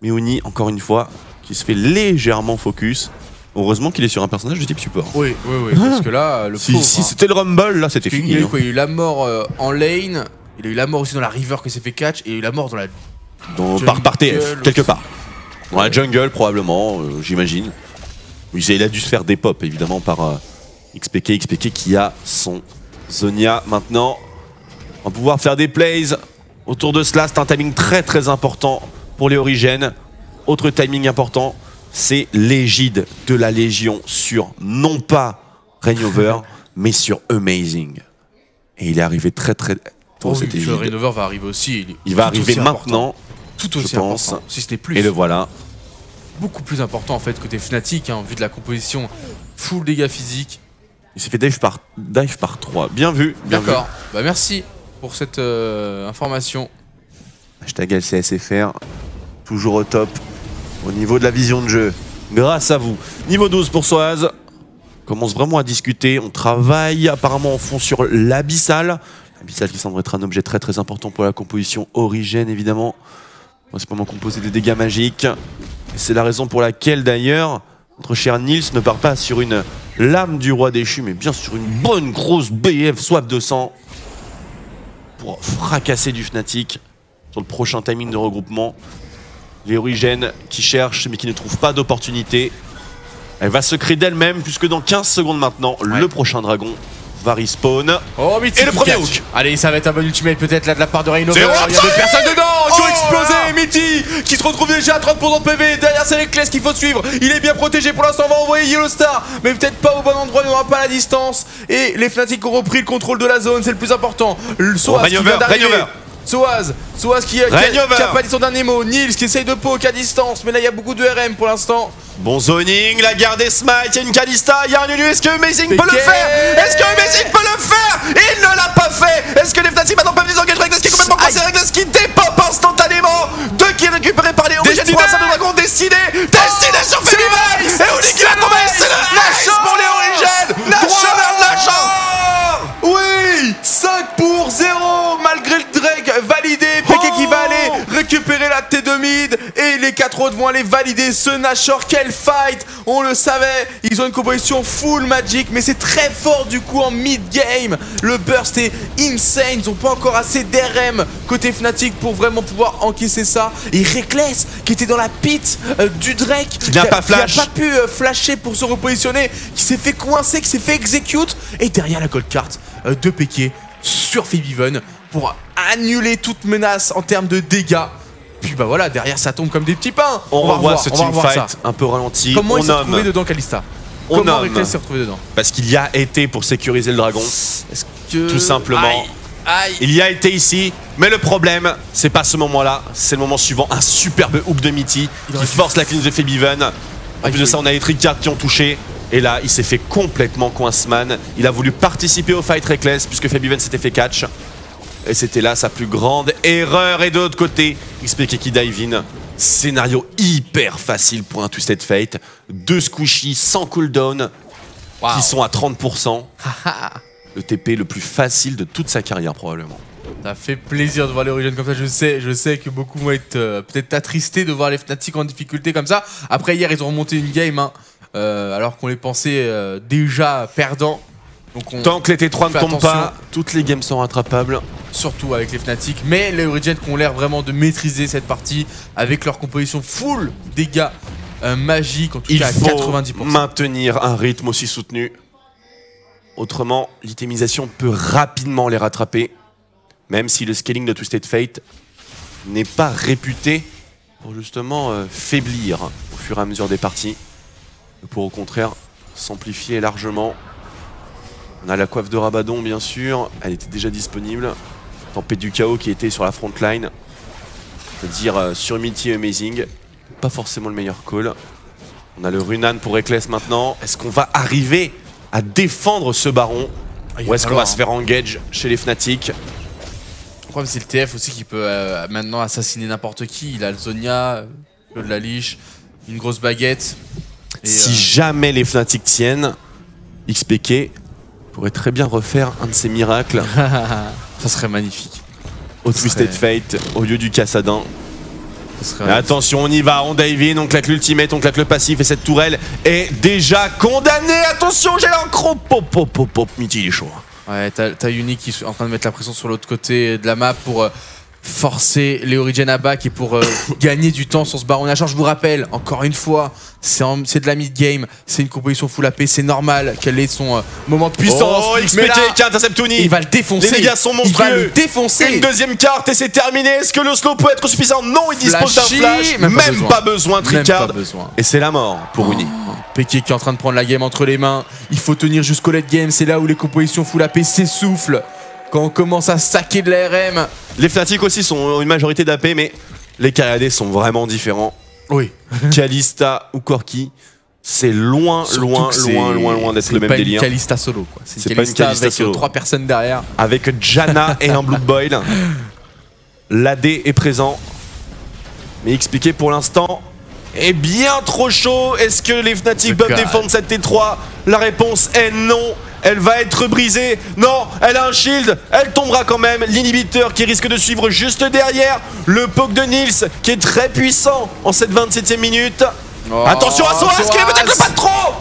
Meuni, encore une fois, qui se fait légèrement focus. Heureusement qu'il est sur un personnage de type support.
Oui, parce que là, le pauvre,
si c'était le Rumble, là c'était fini.
Il a eu la mort en lane, il a eu la mort aussi dans la river qui s'est fait catch, et il a eu la mort dans la...
Par TF, quelque part. Dans la jungle, probablement, j'imagine. Oui, il a dû se faire des pop, évidemment, par XPK qui a son Zhonya maintenant. On va pouvoir faire des plays autour de cela. C'est un timing très très important pour les Origin. Autre timing important, c'est l'égide de la Légion sur, non pas Rainover, mais sur Amazing. Et il est arrivé très très tôt, cette égide.
Rainover va arriver aussi.
Il va arriver maintenant,
tout aussi important, si ce n'est plus.
Et le voilà.
Beaucoup plus important en fait côté Fnatic, hein, vu de la composition full dégâts physiques.
Il s'est fait dive par 3. Bien vu.
D'accord. Bah merci pour cette information.
Hashtag LCSFR. Toujours au top. Au niveau de la vision de jeu. Grâce à vous. Niveau 12 pour Soaz. On commence vraiment à discuter. On travaille apparemment en fond sur l'Abyssal. L'Abyssal qui semble être un objet très très important pour la composition Origin évidemment. Principalement composé des dégâts magiques. C'est la raison pour laquelle d'ailleurs notre cher Nils ne part pas sur une lame du roi déchu, mais bien sur une bonne grosse BF soif de sang pour fracasser du Fnatic sur le prochain timing de regroupement. Les Origin qui cherchent mais qui ne trouvent pas d'opportunité. Elle va se créer d'elle-même puisque dans 15 secondes maintenant, le prochain dragon va respawn.
Oh, et le premier hook. Allez, ça va être un bon ultimate peut-être là de la part de Rainover. Il y a deux personnes dedans qui ont explosé. Mitty qui se retrouve déjà à 30% de PV. Derrière, c'est Reckless qu'il faut suivre. Il est bien protégé pour l'instant. On va envoyer Yellow Star, mais peut-être pas au bon endroit. Il n'aura pas la distance. Et les Fnatic ont repris le contrôle de la zone. C'est le plus important. Soaz qui vient d'arriver. Soaz qui a pas dit son dernier mot. Nils qui essaye de poke à distance, mais là il y a beaucoup de RM pour l'instant.
Bon zoning, la garde des Smite, il y a une Kalista, il y a un Ulu, est-ce que Amazing peut le faire? Est-ce que Amazing peut le faire? Il ne l'a pas fait. Est-ce que les Fnatic maintenant peuvent désengager Reckless qui est complètement coincé, Reckless qui dépop instantanément. 2 kills récupérés par les Origins pour un simple dragon destiné sur Felival. Et Oli qui va tomber, c'est le nice pour les Origins. Droit vers Nashor.
Oui, 5-0 malgré le Drake validé. Peke qui va aller récupérer la T2 mid et les 4 autres vont aller valider ce Nashor. Quel fight, on le savait. Ils ont une composition full magic, mais c'est très fort du coup en mid-game. Le burst est insane. Ils n'ont pas encore assez d'RM côté Fnatic pour vraiment pouvoir encaisser ça. Et Reckless qui était dans la pit du Drake, qui n'a pas pu flasher pour se repositionner, qui s'est fait coincer, qui s'est fait execute. Et derrière la gold card de Peke sur Febiven pour annuler toute menace en termes de dégâts. Puis bah voilà, derrière ça tombe comme des petits pains.
On va revoir ce teamfight un peu ralenti.
Comment il s'est retrouvé dedans, Kalista? Comment Reckless s'est retrouvé dedans?
Parce qu'il y a été pour sécuriser le dragon.
Est-ce que...
Tout simplement. Il y a été ici, mais le problème, c'est pas ce moment-là, c'est le moment suivant. Un superbe hook de Mitty qui force la cleanse de Febiven. En plus de ça, on a les Trickards qui ont touché. Et là, il s'est fait complètement coinceman. Il a voulu participer au fight Reckless puisque Febiven s'était fait catch. Et c'était là sa plus grande erreur. Et de l'autre côté, XPK qui dive in. Scénario hyper facile pour un Twisted Fate. 2 squishies sans cooldown qui sont à 30%. Le TP le plus facile de toute sa carrière probablement.
Ça fait plaisir de voir les Origins comme ça. Je sais que beaucoup vont être peut-être attristés de voir les Fnatic en difficulté comme ça. Après hier, ils ont remonté une game hein, alors qu'on les pensait déjà perdants. Donc
tant que les T3 ne tombent pas, toutes les games sont rattrapables.
Surtout avec les Fnatic. Mais les Origins qui ont l'air vraiment de maîtriser cette partie avec leur composition full dégâts magiques, en tout cas à 90%.
Il faut maintenir un rythme aussi soutenu. Autrement, l'itemisation peut rapidement les rattraper. Même si le scaling de Twisted Fate n'est pas réputé pour justement faiblir au fur et à mesure des parties. Pour au contraire s'amplifier largement. On a la coiffe de Rabadon bien sûr, elle était déjà disponible. Tempête du chaos qui était sur la front line. C'est-à-dire sur Mitty et Amazing. Pas forcément le meilleur call. On a le Runan pour Reckless maintenant. Est-ce qu'on va arriver à défendre ce baron? Ou est-ce qu'on va se faire engage chez les Fnatic?
Le problème c'est le TF aussi qui peut maintenant assassiner n'importe qui. Il a le Zonia, le de la Liche, une grosse baguette. Et
si jamais les Fnatic tiennent, XPK pourrait très bien refaire un de ces miracles.
Ça serait magnifique.
Au Twisted Fate, au lieu du Cassadin. Attention, on y va, on dive in, on claque l'ultimate, on claque le passif et cette tourelle est déjà condamnée. Attention, j'ai l'encro. Pop, Mitty, il est chaud.
Ouais, t'as Uni qui est en train de mettre la pression sur l'autre côté de la map pour forcer les Origins à back et pour gagner du temps sur ce baron Nashor. Je vous rappelle, encore une fois, c'est de la mid-game, c'est une composition full AP, c'est normal qu'elle ait son moment de puissance.
Oh, XPK qui intercepte Uni.
Il va le défoncer.
Les dégâts sont monstrueux.
Il va le défoncer.
Une deuxième carte et c'est terminé. Est-ce que le slow peut être suffisant? Non, il dispose d'un flash. Même pas besoin, Tricard. Et c'est la mort pour Uni.
Peke qui est en train de prendre la game entre les mains. Il faut tenir jusqu'au late game. C'est là où les compositions full AP s'essoufflent. Quand on commence à saquer de l'ARM.
Les Fnatic aussi sont une majorité d'AP, mais les KAD sont vraiment différents.
Oui.
Kalista ou Corki, c'est loin d'être le même délire.
C'est pas une Kalista solo, quoi. C'est une Kalista avec solo. 3 personnes derrière.
Avec Janna et un Blood Boil. L'AD est présent. Mais expliqué pour l'instant est bien trop chaud. Est-ce que les Fnatic peuvent défendre cette T3? La réponse est non. Elle va être brisée. Non, elle a un shield. Elle tombera quand même. L'inhibiteur qui risque de suivre juste derrière. Le poke de Nils qui est très puissant en cette 27e minute. Oh, attention à Soaz qui est peut-être pas trop.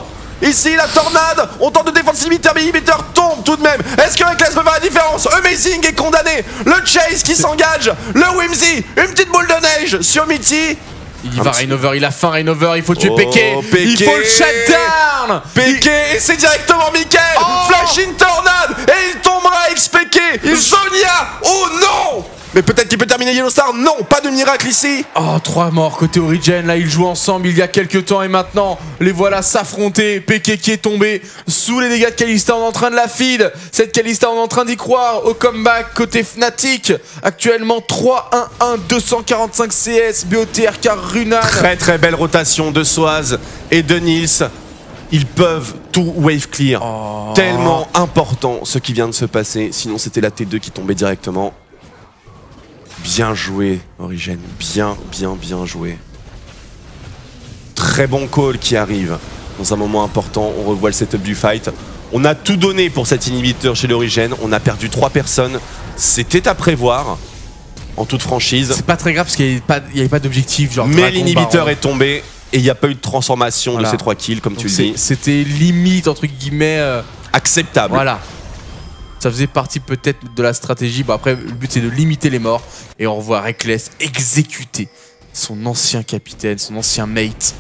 Ici la tornade. On tente de défendre l'inhibiteur, mais l'inhibiteur tombe tout de même. Est-ce que Reckless peut faire la différence? Amazing est condamné. Le Chase qui s'engage. Le Whimsy. Une petite boule de neige sur Mitty.
Il va Rainover, il a faim Rainover, il faut tuer Peke. Il faut le shutdown.
Peke et c'est directement Mickaël. Flash in tornade et il tombera XPK. Zonia. Oh non. Mais peut-être qu'il peut terminer Yellowstar. Non, pas de miracle ici.
Oh, 3 morts côté Origin. Là, ils jouent ensemble il y a quelques temps et maintenant, les voilà s'affronter. Peke qui est tombé sous les dégâts de Kalista. On est en train de la feed. Cette Kalista, on est en train d'y croire. Au comeback côté Fnatic. Actuellement 3-1-1, 245 CS, BOTRK Runan.
Très belle rotation de Soaz et de Nils. Ils peuvent tout wave clear. Tellement important ce qui vient de se passer. Sinon, c'était la T2 qui tombait directement. Bien joué, Origin. Bien joué. Très bon call qui arrive dans un moment important. On revoit le setup du fight. On a tout donné pour cet inhibiteur chez l'Origin. On a perdu 3 personnes. C'était à prévoir, en toute franchise.
C'est pas très grave parce qu'il n'y avait pas d'objectif.
Mais l'inhibiteur est tombé. Et il n'y a pas eu de transformation de ces 3 kills, comme tu le dis.
C'était limite, entre guillemets...
acceptable.
Voilà. Ça faisait partie peut-être de la stratégie. Bon, après, le but, c'est de limiter les morts. Et on revoit Reckless exécuter son ancien capitaine, son ancien mate.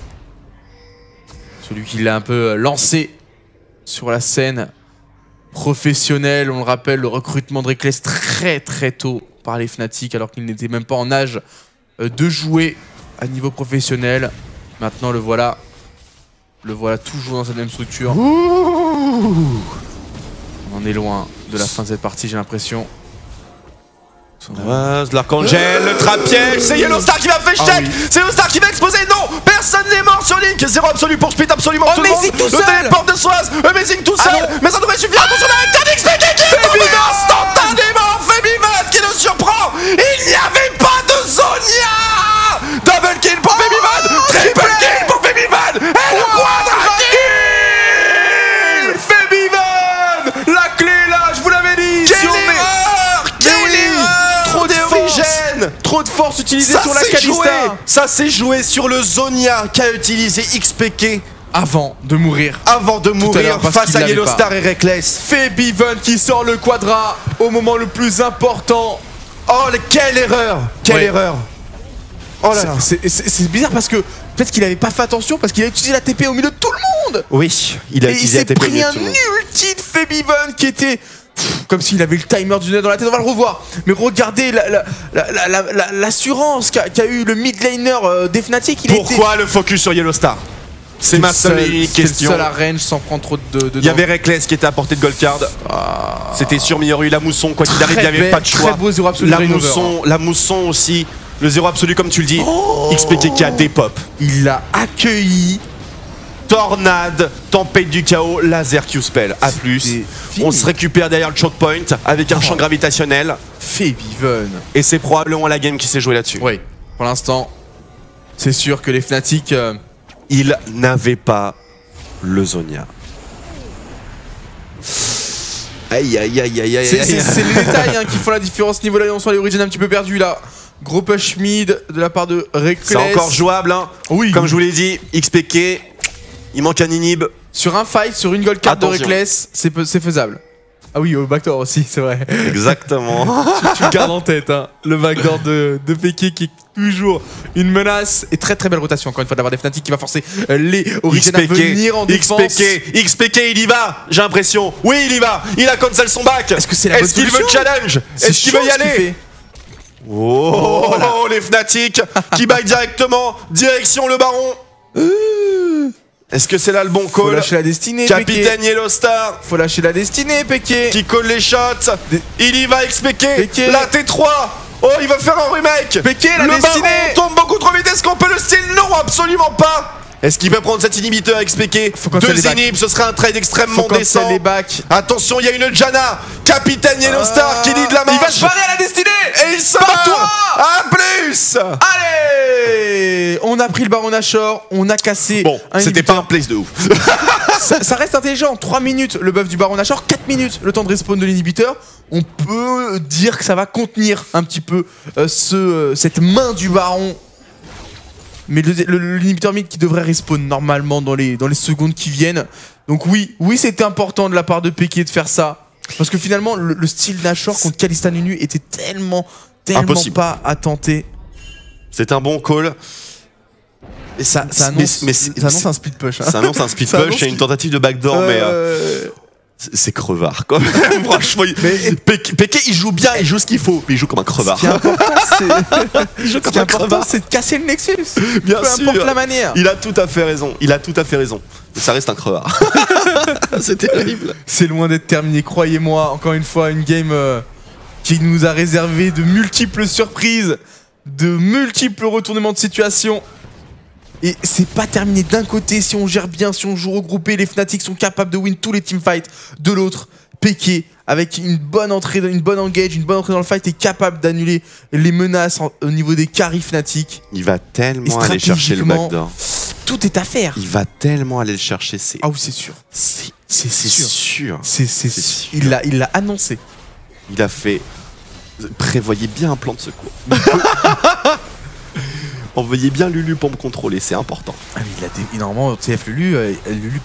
Celui qui l'a un peu lancé sur la scène professionnelle. On le rappelle, le recrutement de Reckless très tôt par les Fnatic, alors qu'il n'était même pas en âge de jouer à niveau professionnel. Maintenant, le voilà toujours dans cette même structure. On en est loin de la fin de cette partie, j'ai l'impression.
L'Archangel, le trap-piège, c'est Yellowstar qui va faire check. C'est Yellowstar qui va exploser. Non, personne n'est mort sur Link. 0 absolu pour split absolument tout le monde.
Tout seul.
Le téléporte de Soaz, Amazing tout seul. Mais ça devrait suffire. Attention, la Tadix qui est tombé instantanément. Febivad qui le surprend. Il n'y avait pas de Zonia. Double kill pour Febivad. Triple kill pour Febivad. Et le quadra kill.
Febivad, la clé là, je vous l'avais dit. Trop de force utilisée sur la Kalista.
Ça s'est joué sur le Zonia qu'a utilisé XPK
avant de mourir
face à Yellowstar et Reckless.
Febivad qui sort le quadra au moment le plus important.
Oh, quelle erreur. Quelle erreur. Oh là là.
C'est bizarre parce que peut-être qu'il avait pas fait attention parce qu'il a utilisé la TP au milieu de tout le monde.
Oui, il a utilisé la TP au milieu de tout le monde.
Et il s'est pris un ulti de Febivad qui était... comme s'il avait le timer du nez dans la tête, on va le revoir. Mais regardez l'assurance qu'a eu le mid laner des Fnatic.
Pourquoi le focus sur Yellowstar? C'est ma seule question.
C'est le seul à range sans prendre trop de
il y avait Reckless qui était à portée de gold card. C'était sûr, mais il y aurait eu la mousson. Quoi qu'il arrive, il n'y avait pas de choix.
Très beau 0 absolu.
La mousson aussi. Le 0 absolu, comme tu le dis. XPK qui a des pop.
Il l'a accueilli.
Tornade, tempête du chaos, laser Q-spell. A plus. On se récupère derrière le choke point avec un champ gravitationnel.
Febivad.
Et c'est probablement la game qui s'est jouée là-dessus.
Oui, pour l'instant, c'est sûr que les Fnatic...
ils n'avaient pas le Zonia. Aïe.
C'est les détails qui font la différence niveau là. On sent les Origins un petit peu perdus là. Gros push mid de la part de Reckless.
C'est encore jouable. Oui. Comme je vous l'ai dit, XPK... il manque un inhib.
Sur un fight, sur une gold card de Reckless, c'est faisable. Ah oui, au backdoor aussi, c'est vrai.
Exactement.
tu le gardes en tête, hein. Le backdoor de Peke qui est toujours une menace. Et très belle rotation, encore une fois, d'avoir des Fnatic qui va forcer les Origins à venir en défense.
XPK, il y va, j'ai l'impression. Oui, il y va. Il a cancel son back.
Est-ce que c'est la bonne solution?
Est-ce qu'il veut challenge? Est-ce qu'il veut y aller? Oh, les Fnatic qui back directement. Direction le baron. Est-ce que c'est là le bon call?
Faut lâcher la destinée,
Capitaine Yellowstar.
Faut lâcher la destinée, Peke.
Qui colle les shots. Il y va, XPK. La T3. Oh, il va faire un remake.
Peke, la destinée.
Le baron tombe beaucoup trop vite. Est-ce qu'on peut le steal? Non, absolument pas. Est-ce qu'il peut prendre cet inhibiteur XPK? 2 inhibs, ce serait un trade extrêmement décent. Attention, il y a une Janna. Capitaine Yellowstar qui lead la marche.
Il va se barrer à la destinée.
Et il se barre. À plus.
Allez, on a pris le baron Nashor. On a cassé.
Bon, c'était pas un place de ouf.
ça reste intelligent. 3 minutes le buff du baron Nashor. 4 minutes le temps de respawn de l'inhibiteur. On peut dire que ça va contenir un petit peu cette main du baron. Mais l'inhibiteur mid qui devrait respawn normalement dans les secondes qui viennent. Donc oui, c'était important de la part de Peke de faire ça. Parce que finalement, le style Nashor contre Kalista Nunu était tellement
impossible.
Pas à tenter.
C'est un bon call.
Et ça annonce un split push. Hein.
Ça annonce un split push et une tentative de backdoor, mais... C'est crevard quand même. Franchement, Peke il joue bien, il joue ce qu'il faut, mais il joue comme un crevard.
Ce qui est important, c'est de casser le Nexus.
Bien
peu
sûr.
importe la manière.
Il a tout à fait raison. Mais ça reste un crevard. C'est terrible.
C'est loin d'être terminé, croyez-moi. Encore une fois, une game qui nous a réservé de multiples surprises, de multiples retournements de situation. Et c'est pas terminé d'un côté, si on gère bien, si on joue regroupé, les Fnatic sont capables de win tous les teamfights. De l'autre, Peke, avec une bonne entrée, une bonne engage, une bonne entrée dans le fight, est capable d'annuler les menaces au niveau des carry Fnatic.
Il va tellement aller chercher le backdoor.
Tout est à faire.
Il va tellement aller le chercher, c'est...
Ah oui, c'est sûr.
C'est sûr.
C'est sûr. Il l'a annoncé.
Il a fait... Prévoyez bien un plan de secours. Envoyez bien Lulu pour me contrôler, c'est important.
Ah, mais normalement, TF Lulu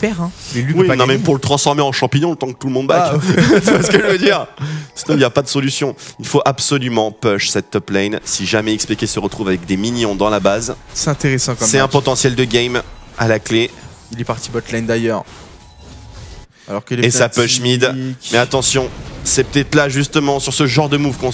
perd. Hein. Lulu
oui, non, mais pour le transformer en champignon, le temps que tout le monde back. Ah, tu vois ce que je veux dire? Sinon, il n'y a pas de solution. Il faut absolument push cette top lane. Si jamais XPK se retrouve avec des minions dans la base,
c'est intéressant quand même.
C'est un potentiel de game à la clé.
Il est parti bot lane d'ailleurs.
Et ça push mid. Mais attention, c'est peut-être là justement sur ce genre de move qu'on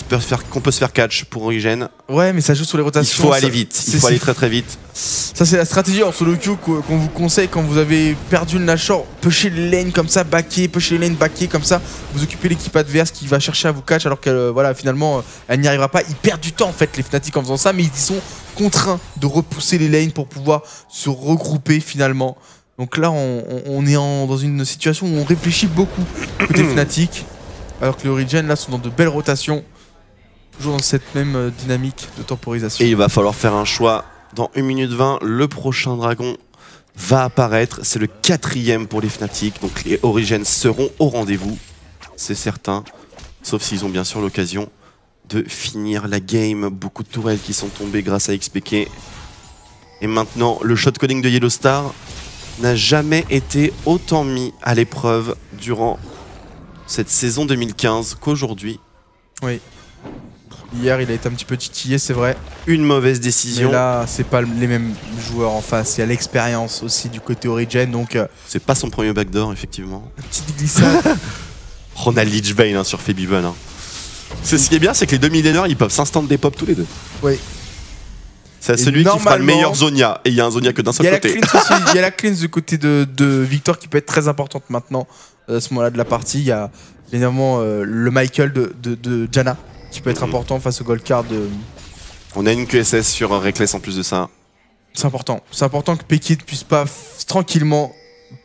peut se faire catch pour Origen.
Ouais, mais ça joue sur les rotations.
Il faut aller vite, il faut aller très très vite.
Ça c'est la stratégie en solo queue qu'on vous conseille quand vous avez perdu une Nashor. Pusher les lanes comme ça, backer, pusher les lanes, backer comme ça. Vous occupez l'équipe adverse qui va chercher à vous catch alors qu'elle voilà, finalement elle n'y arrivera pas. Ils perdent du temps en fait les Fnatic en faisant ça, mais ils sont contraints de repousser les lanes pour pouvoir se regrouper finalement. Donc là on est dans une situation où on réfléchit beaucoup côté Fnatic. Alors que les Origen là sont dans de belles rotations. Toujours dans cette même dynamique de temporisation.
Et il va falloir faire un choix. Dans 1 minute 20, le prochain dragon va apparaître. C'est le 4e pour les Fnatic. Donc les Origen seront au rendez-vous. C'est certain. Sauf s'ils ont bien sûr l'occasion de finir la game. Beaucoup de tourelles qui sont tombées grâce à XPK. Et maintenant, le shotcalling de Yellow Star n'a jamais été autant mis à l'épreuve durant cette saison 2015 qu'aujourd'hui.
Oui. Hier, il a été un petit peu titillé, c'est vrai.
Une mauvaise décision.
Mais là, c'est pas les mêmes joueurs en face. Il y a l'expérience aussi du côté Origen, donc...
C'est pas son premier backdoor, effectivement.
Une petite glissade.
Ronald Lichbane hein, sur Febibun. Hein. Ce qui est bien, c'est que les 2 millénaires, ils peuvent s'instant des pop tous les deux.
Oui.
C'est celui qui fera le meilleur Zonia. Et il y a un Zonia que d'un seul côté.
Il y a la cleanse du côté de Victor qui peut être très importante maintenant. À ce moment-là de la partie, il y a évidemment le Michael de Janna qui peut être important face au gold card de...
On a une QSS sur Reckless en plus de ça.
C'est important. C'est important que Peke ne puisse pas tranquillement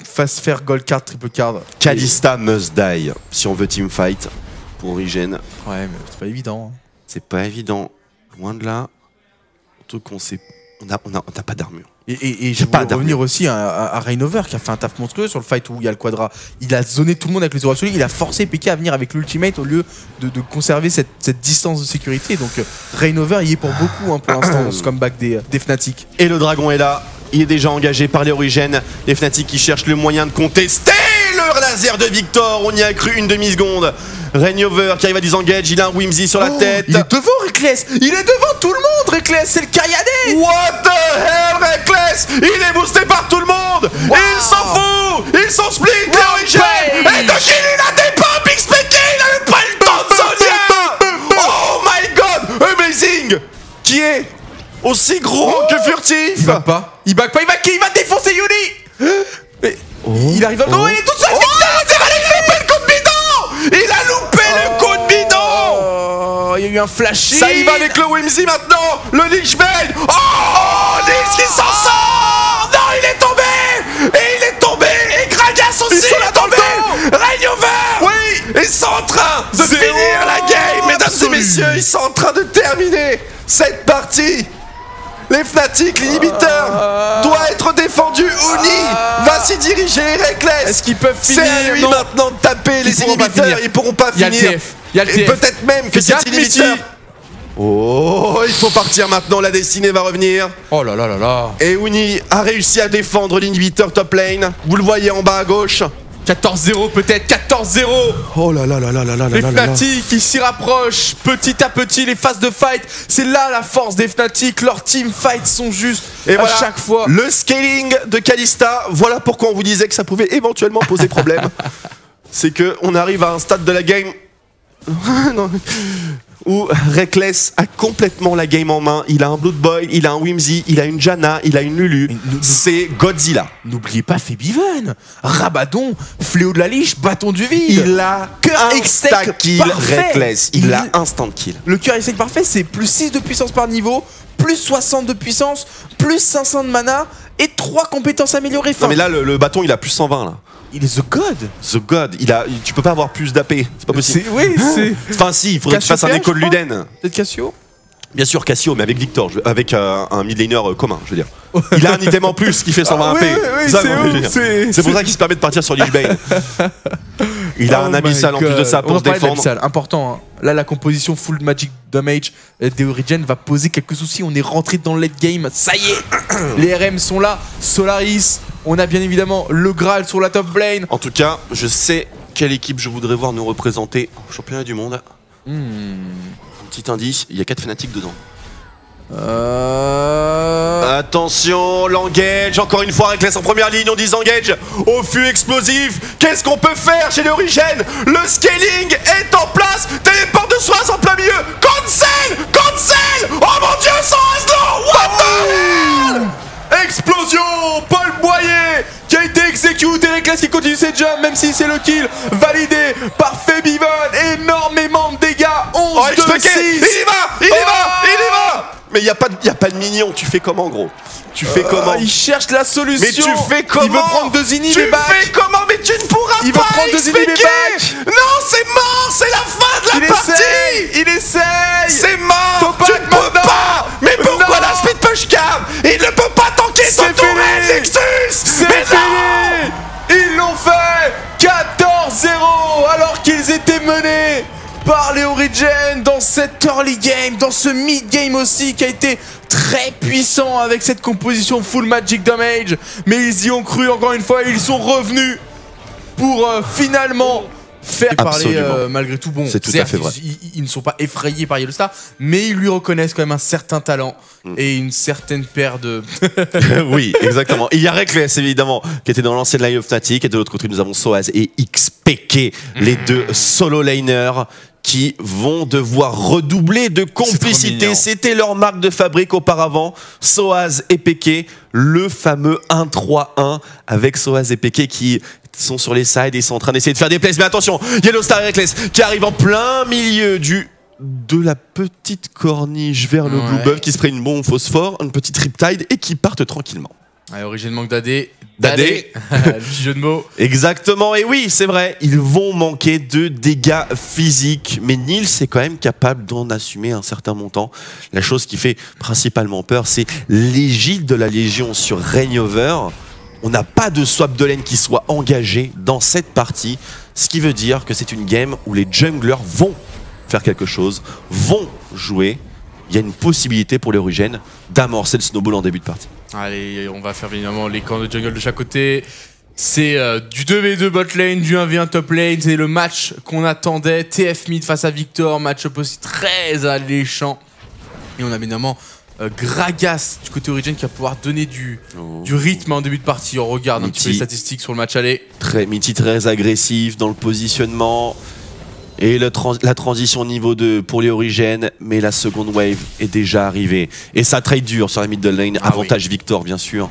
faire gold card, triple card.
Kalista must die si on veut teamfight pour Origen.
Ouais, mais c'est pas évident.
C'est pas évident. Loin de là. Surtout qu'on sait... On n'a pas d'armure.
Et je vais revenir aussi à Reignover qui a fait un taf monstrueux sur le fight où il y a le quadra. Il a zoné tout le monde avec les Aura. Il a forcé Peke à venir avec l'ultimate au lieu de conserver cette distance de sécurité. Donc Reignover y est pour beaucoup hein, pour l'instant dans ce comeback des Fnatic.
Et le dragon est là. Il est déjà engagé par les Origen. Les Fnatic qui cherchent le moyen de contester le laser de Victor. On y a cru une demi-seconde. Reignover qui arrive à disengage, il a un Whimsy sur la tête.
Il est devant Reckless. Il est devant tout le monde Reckless. C'est le Kayane.
What the hell Reckless. Il est boosté par tout le monde. Wow. Il s'en fout. Ils sont split les Origen. Et donc il a des pop XPK. Il a même pas le temps de Sonia. Oh my god. Amazing. Qui est aussi gros que furtif.
Il back pas. Il back pas. Il va défoncer Yuri. Mais il arrive à... Non, il est tout seul.
Il a loupé le coup de bidon.
Il y a eu un flashing.
Ça y va avec le Whimsy maintenant. Le Lichbane. Oh Lich qui s'en sort. Non, il est tombé. Et il est tombé. Et Gragas aussi il est tombé. Reignover. Oui. Ils sont en train de finir la game. Mesdames et messieurs, ils sont en train de terminer cette partie. Les Fnatic, l'inhibiteur doit être défendu. Uni va s'y diriger. Reckless.
Est-ce qu'ils peuvent finir?
C'est à lui maintenant de taper les inhibiteurs. Ils pourront pas finir.
Il y a le TF.
Et peut-être même que cet inhibiteur... Oh, il faut partir maintenant. La destinée va revenir.
Oh là là là là.
Et Uni a réussi à défendre l'inhibiteur top lane. Vous le voyez en bas à gauche.
14-0 peut-être, 14-0.
Oh là là là là là là.
Les Fnatic qui s'y rapprochent petit à petit, les phases de fight. C'est là la force des Fnatic, leurs team fights sont justes et à chaque fois.
Le scaling de Kalista, voilà pourquoi on vous disait que ça pouvait éventuellement poser problème. c'est que on arrive à un stade de la game non, où Reckless a complètement la game en main. Il a un Blood Boy, il a un Whimsy, il a une Janna, il a une Lulu. C'est Godzilla.
N'oubliez pas Febiven, Rabadon, Fléau de la Liche, Bâton du Vide.
Il a insta-kill Reckless. Il a instant kill.
Le cœur sec parfait, c'est plus 6 de puissance par niveau, plus 60 de puissance, plus 500 de mana et 3 compétences améliorées. Enfin,
non mais là le bâton il a plus 120 là.
Il est The God.
The God, tu peux pas avoir plus d'AP, c'est pas possible.
Oui, c'est.
Enfin si, il faudrait que tu fasses un écho de Luden.
Peut-être Cassio.
Bien sûr Cassio, mais avec Victor, avec un mid laner commun, je veux dire. Il a un item en plus qui fait 120 AP. C'est pour ça qu'il se permet de partir sur Lich Bane. Il a un abyssal en plus de ça pour se défendre.
Important. Hein. Là, la composition full magic damage des Origin va poser quelques soucis. On est rentré dans le late game. Ça y est, les RM sont là. Solaris. On a bien évidemment le Graal sur la top lane.
En tout cas, je sais quelle équipe je voudrais voir nous représenter au championnat du monde. Un petit indice, il y a 4 Fnatic dedans. Attention, l'engage, encore une fois Reckless en première ligne, on dit engage au fût explosif. Qu'est-ce qu'on peut faire chez les Origin? Le scaling est en place. Téléport de Soaz en plein milieu. Cancel. Oh mon dieu, sans Aslo. What the hell?
Explosion, Paul Boyer qui a été exécuté, Reckless qui continue ses jumps même si c'est le kill validé par Febiven. Énormément de dégâts, 11 de 6.
Il y va. Mais il y a pas de minion, tu fais comment gros? Tu fais comment?
Il cherche la solution.
Mais tu fais comment?
Il veut prendre 2 inhibés back.
Tu fais comment? Mais tu ne pourras pas.
Il veut prendre 2 inhibés back.
Non, c'est mort, c'est la fin de la partie.
Il essaye.
C'est mort.
Faut pas
tu ne peux pas. Mais pourquoi la speed push cam? Il ne peut pas tanker son tourelle Nexus.
C'est fini. Ils l'ont fait. 14-0 alors qu'ils étaient menés par les Origin dans cette early game, dans ce mid game aussi qui a été très puissant avec cette composition full magic damage. Mais ils y ont cru encore une fois, ils sont revenus pour finalement faire parler malgré tout. Bon,
c'est tout à fait vrai.
Ils ne sont pas effrayés par Yellowstar, mais ils lui reconnaissent quand même un certain talent et une certaine paire de...
Oui, exactement. Il y a Reckless évidemment qui était dans l'ancienne line of Fnatic et de l'autre côté nous avons Soaz et XPK, les deux solo laners qui vont devoir redoubler de complicité. C'était leur marque de fabrique auparavant. Soaz et PK, le fameux 1-3-1 avec Soaz et PK qui sont sur les sides et sont en train d'essayer de faire des plays. Mais attention, Yellowstar et Reckless qui arrivent en plein milieu de la petite corniche vers le Blue Buff qui se prend une bombe phosphore, une petite Riptide et qui partent tranquillement.
Origin manque d'AD.
Le
petit jeu de mots.
Exactement, et oui, c'est vrai, ils vont manquer de dégâts physiques. Mais Nils est quand même capable d'en assumer un certain montant. La chose qui fait principalement peur, c'est l'égide de la Légion sur Reignover. On n'a pas de swap de lane qui soit engagé dans cette partie. Ce qui veut dire que c'est une game où les junglers vont faire quelque chose, vont jouer. Il y a une possibilité pour les Origin d'amorcer le snowball en début de partie.
Allez, on va faire évidemment les camps de jungle de chaque côté. C'est du 2v2 bot lane, du 1v1 top lane. C'est le match qu'on attendait. TF mid face à Victor, match-up aussi très alléchant. Et on a évidemment Gragas du côté Origin qui va pouvoir donner du rythme en début de partie. On regarde un petit peu les statistiques sur le match aller.
Mitty très agressif dans le positionnement. Et la transition niveau 2 pour les Origin, mais la seconde wave est déjà arrivée. Et ça trade dur sur la middle lane, avantage Victor bien sûr.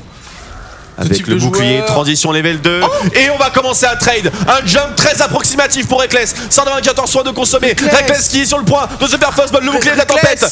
Avec le bouclier, transition level 2. Et on va commencer à trade. Un jump très approximatif pour Reckless. 194 soins de consommer. Reckless qui est sur le point de se faire fastball. Le bouclier de la tempête.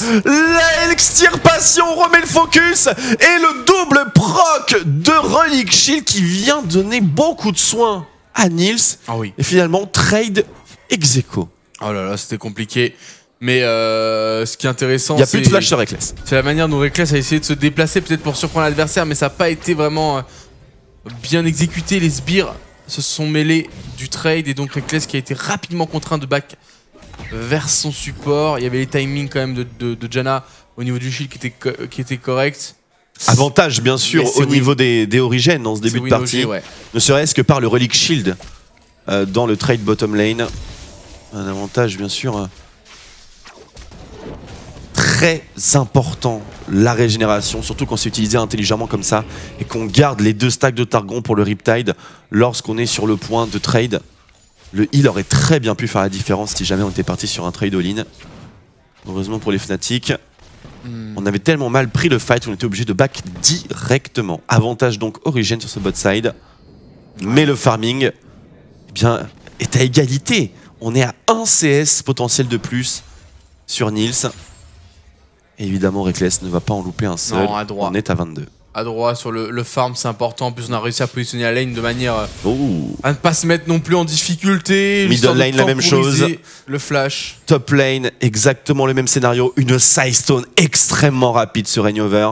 L'extirpation remet le focus. Et le double proc de Relic Shield qui vient donner beaucoup de soins à Nils. Et finalement, trade ex-aequo.
Oh là là, c'était compliqué. Mais ce qui est intéressant,
il n'y a plus de flash sur Reckless.
C'est la manière dont Reckless a essayé de se déplacer, peut-être pour surprendre l'adversaire, mais ça n'a pas été vraiment bien exécuté. Les sbires se sont mêlés du trade et donc Reckless qui a été rapidement contraint de back vers son support. Il y avait les timings quand même de Janna au niveau du shield qui était correct.
Avantage bien sûr au niveau des Origin dans ce début de partie. Ne serait-ce que par le Relic Shield dans le trade bottom lane. Un avantage bien sûr très important, la régénération, surtout quand c'est utilisé intelligemment comme ça et qu'on garde les 2 stacks de Targon pour le Riptide lorsqu'on est sur le point de trade. Le heal aurait très bien pu faire la différence si jamais on était parti sur un trade all-in. Heureusement pour les Fnatic, on avait tellement mal pris le fight qu'on était obligé de back directement. Avantage donc Origen sur ce bot side. Mais le farming eh bien, est à égalité. On est à 1 CS potentiel de plus sur Nils. Et évidemment, Reckless ne va pas en louper un seul.
Non, à droite.
On est à 22.
À droite sur le farm, c'est important. En plus, on a réussi à positionner la lane de manière à ne pas se mettre non plus en difficulté.
Middle lane, la même chose.
Le flash.
Top lane, exactement le même scénario. Une side stone extrêmement rapide sur Reignover.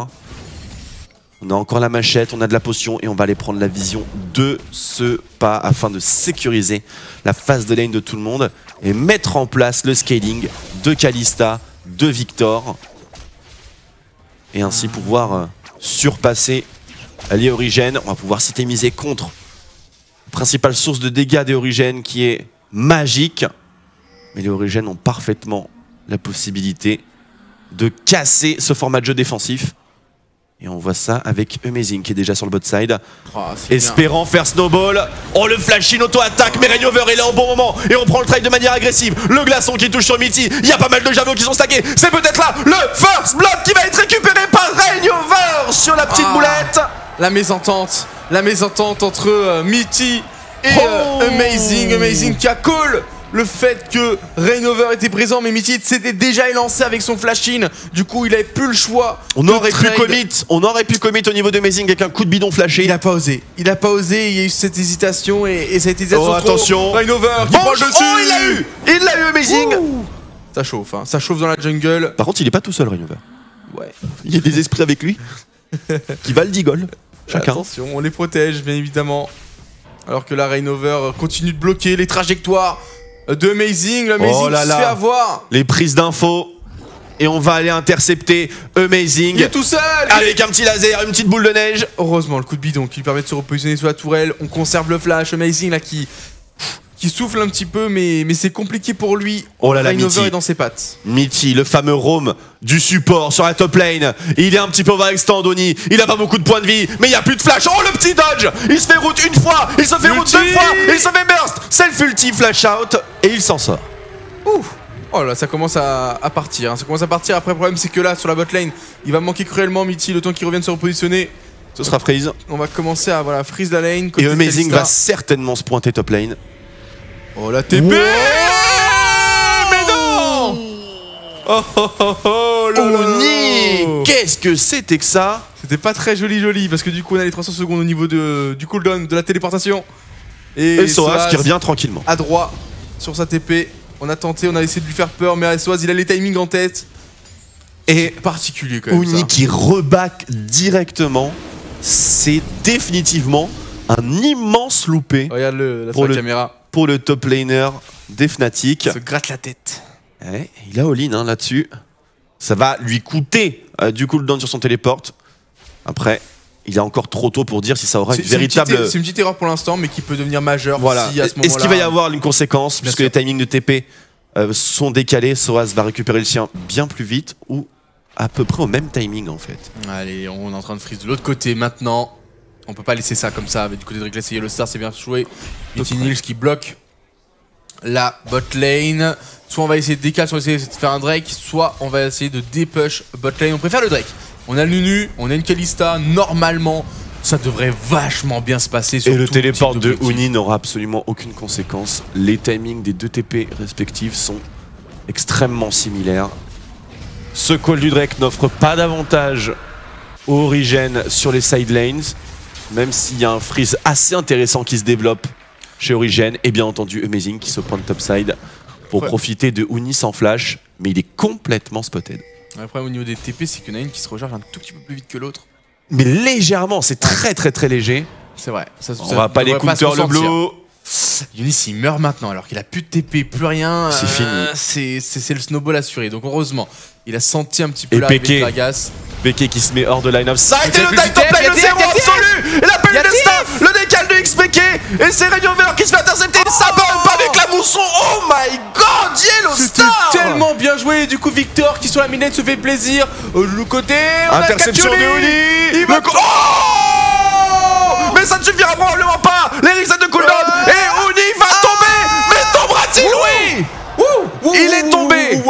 On a encore la machette, on a de la potion et on va aller prendre la vision de ce pas afin de sécuriser la phase de lane de tout le monde et mettre en place le scaling de Kalista, de Victor et ainsi pouvoir surpasser les Origen. On va pouvoir s'itemiser contre la principale source de dégâts des Origen qui est magique. Mais les Origen ont parfaitement la possibilité de casser ce format de jeu défensif. Et on voit ça avec Amazing qui est déjà sur le bot side.
Oh,
espérant faire snowball. Oh, le flash in auto-attaque, mais Reignover est là au bon moment. Et on prend le trade de manière agressive. Le glaçon qui touche sur Mitty. Il y a pas mal de javelots qui sont stackés. C'est peut-être là le first blood qui va être récupéré par Reignover sur la petite boulette.
La mésentente entre Mitty et Amazing. Amazing qui a call le fait que Reignover était présent, mais Mitty s'était déjà élancé avec son flash-in. Du coup, il avait plus le choix.
On aurait pu commit au niveau de Amazing avec un coup de bidon flashé.
Il a pas osé. Il y a eu cette hésitation et cette hésitation.
Oh, attention.
Reignover qui prend le dessus.
Oh, il l'a eu Amazing.
Ça chauffe, hein. Ça chauffe dans la jungle.
Par contre, il est pas tout seul, Reignover.
Ouais.
Il y a des esprits avec lui qui valent 10 goals. Chacun.
Attention, on les protège, bien évidemment. Alors que là, Reignover continue de bloquer les trajectoires de Amazing. L'Amazing qui se fait avoir.
Les prises d'infos. Et on va aller intercepter Amazing.
Il est tout seul.
Avec un petit laser, une petite boule de neige.
Heureusement, le coup de bidon qui lui permet de se repositionner sous la tourelle. On conserve le flash. Amazing là qui souffle un petit peu, mais c'est compliqué pour lui.
Oh là là,
Reignover est dans ses pattes.
Mitty, le fameux roam du support sur la top lane. Il est un petit peu overextend, Oni. Il a pas beaucoup de points de vie, mais il n'y a plus de flash. Oh, le petit dodge. Il se fait route une fois, il se fait route deux fois, il se fait burst. Self-ulti, flash out, et il s'en sort.
Ouh. Oh là, ça commence à partir. Hein. Ça commence à partir. Après, le problème, c'est que là, sur la bot lane, il va manquer cruellement Mitty le temps qu'il revienne se repositionner.
Ce sera freeze.
On va commencer à freeze la lane.
Et Amazing va certainement se pointer top lane.
Oh la TP. Mais non. Oh
Oni, qu'est-ce que c'était que ça?
C'était pas très joli parce que du coup on a les 300 secondes au niveau du cooldown de la téléportation.
Et Soaz qui revient tranquillement.
À droite sur sa TP. On a tenté, on a essayé de lui faire peur, mais Soaz il a les timings en tête. Et particulier quand même.
Oni qui reback directement. C'est définitivement un immense loupé.
Regarde
pour
la caméra.
Pour le top laner des Fnatic.
Il se gratte la tête.
Ouais, il a all-in hein, là-dessus. Ça va lui coûter du cooldown sur son téléport. Après, il est encore trop tôt pour dire si ça aura une véritable...
C'est une petite erreur pour l'instant, mais qui peut devenir majeure.
Voilà.
Si à ce moment-là...
Est-ce qu'il va y avoir une conséquence? Puisque les timings de TP sont décalés. Soaz va récupérer le sien bien plus vite ou à peu près au même timing en fait.
Allez, on est en train de freeze de l'autre côté maintenant. On peut pas laisser ça comme ça. Du côté de Reckless et Yellow Star, c'est bien joué. Mitty Nils qui bloque la bot lane. Soit on va essayer de décaler, soit on va essayer de faire un Drake, soit on va essayer de dépush bot lane. On préfère le Drake. On a le Nunu, on a une Kalista. Normalement, ça devrait vachement bien se passer.
Et le téléport de Oni n'aura absolument aucune conséquence. Les timings des deux TP respectifs sont extrêmement similaires. Ce call du Drake n'offre pas d'avantage au Origen sur les side lanes. Même s'il y a un freeze assez intéressant qui se développe chez Origen. Et bien entendu Amazing qui se pointe topside pour profiter de Oni sans flash. Mais il est complètement spotted.
Le problème au niveau des TP, c'est qu'il y en a une qui se recharge un tout petit peu plus vite que l'autre.
Mais légèrement, c'est très léger.
C'est vrai.
On va pas les counter le blue.
Yunis il meurt maintenant alors qu'il a plus de TP, plus rien.
C'est fini.
C'est le snowball assuré. Donc heureusement, il a senti un petit peu l'arrivée de Gragas.
Peke qui se met hors de line-up. Ça a été le time top lane, le 0 absolu. Et l'appel de staff, le décal de XPK. Et c'est Reignover qui se fait intercepter. Ça bombe avec la mousson. Oh my god, Yellow Star.
C'était tellement bien joué. Du coup, Victor qui sur la minette se fait plaisir. Le côté, on
interception
a
de Oni. Oh, mais ça ne suffira probablement pas. Les resets de cooldown. Et Oni va tomber. Mais C'est Louis. Il est tombé.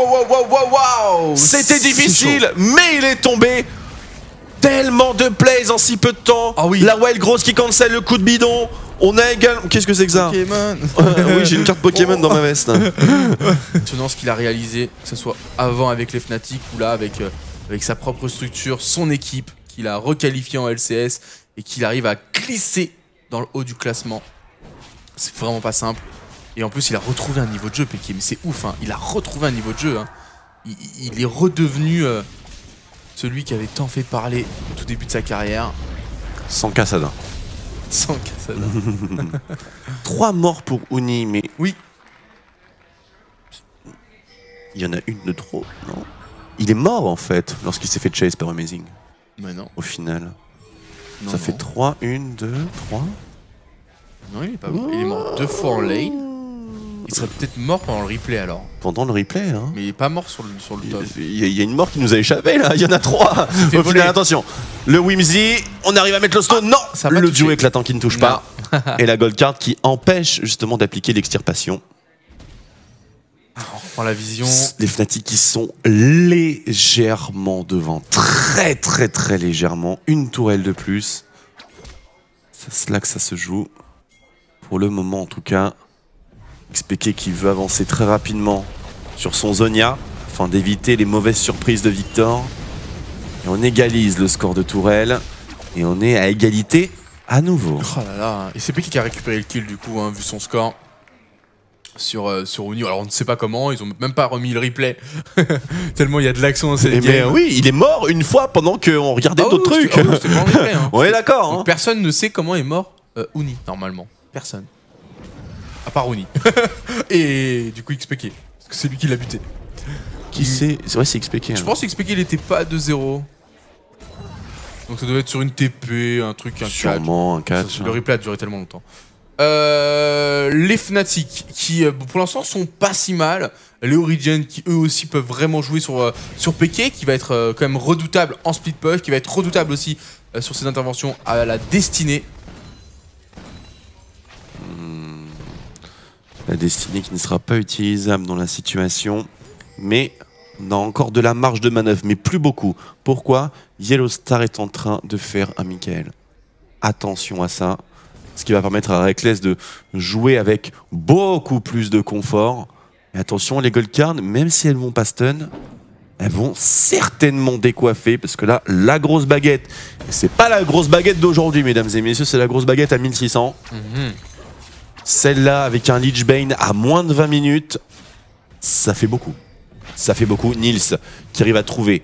C'était difficile, mais il est tombé. Tellement de plays en si peu de temps.
Ah oui.
La Wild Grosse qui cancelle le coup de bidon. On a également... Qu'est-ce que c'est que ça?
Pokémon.
Oui, j'ai une carte Pokémon dans ma veste.
Étonnant ce qu'il a réalisé, que ce soit avant avec les Fnatic ou là avec sa propre structure, son équipe, qu'il a requalifié en LCS et qu'il arrive à glisser dans le haut du classement. C'est vraiment pas simple. Et en plus, il a retrouvé un niveau de jeu, Péké. Mais c'est ouf, hein. Il a retrouvé un niveau de jeu. Hein. Il est redevenu celui qui avait tant fait parler au tout début de sa carrière.
Sans Kassadin.
Sans Kassadin.
3 morts pour Uni, mais...
Oui.
Il y en a une de trop, non? Il est mort, en fait, lorsqu'il s'est fait chase par Amazing.
Mais non.
Au final.
Non,
Ça fait 3, 1, 2, 3.
Non, il est pas mort. Il est mort 2 fois en lane. Il serait peut-être mort pendant le replay alors.
Pendant le replay, hein.
Mais il est pas mort sur le top.
Il y a une mort qui nous a échappé là, il y en a 3. Au final, attention, le Whimsy, on arrive à mettre le stone, non, le duo éclatant qui ne touche pas. Et la gold card qui empêche justement d'appliquer l'extirpation.
On reprend la vision.
Les Fnatic qui sont légèrement devant, très légèrement, une tourelle de plus. C'est là que ça se joue. Pour le moment en tout cas. XPK qui veut avancer très rapidement sur son Zhonya afin d'éviter les mauvaises surprises de Victor. Et on égalise le score de Tourelle et on est à égalité à nouveau.
Oh là là, et c'est XPK qui a récupéré le kill du coup, hein, vu son score sur Uni. Alors on ne sait pas comment, ils ont même pas remis le replay tellement il y a de l'action dans cette game.
Oui, il est mort une fois pendant qu'on regardait d'autres trucs.
C'était pas en replay, hein.
On est d'accord. Hein.
Personne ne sait comment est mort Uni normalement. Personne. À part Uni. Et du coup XPK. Parce que c'est lui qui l'a buté.
Qui c'est? C'est vrai, c'est XPK.
Je pense que XPK il était pas à 2-0. Donc ça devait être sur une TP, un truc, un catch.
Sûrement un catch.
Le replay a duré tellement longtemps. Les Fnatic qui pour l'instant sont pas si mal. Les Origin qui eux aussi peuvent vraiment jouer sur PK, qui va être quand même redoutable en split push, qui va être redoutable aussi sur ses interventions à la destinée.
La destinée qui ne sera pas utilisable dans la situation, mais on a encore de la marge de manœuvre, mais plus beaucoup. Pourquoi? Yellow Star est en train de faire un Michael. Attention à ça, ce qui va permettre à Reckless de jouer avec beaucoup plus de confort. Et attention, les Gold Cards, même si elles vont pas stun, elles vont certainement décoiffer, parce que là, la grosse baguette, et c'est pas la grosse baguette d'aujourd'hui, mesdames et messieurs, c'est la grosse baguette à 1600. Celle-là, avec un Lich Bane à moins de 20 minutes, ça fait beaucoup. Ça fait beaucoup. Nils qui arrive à trouver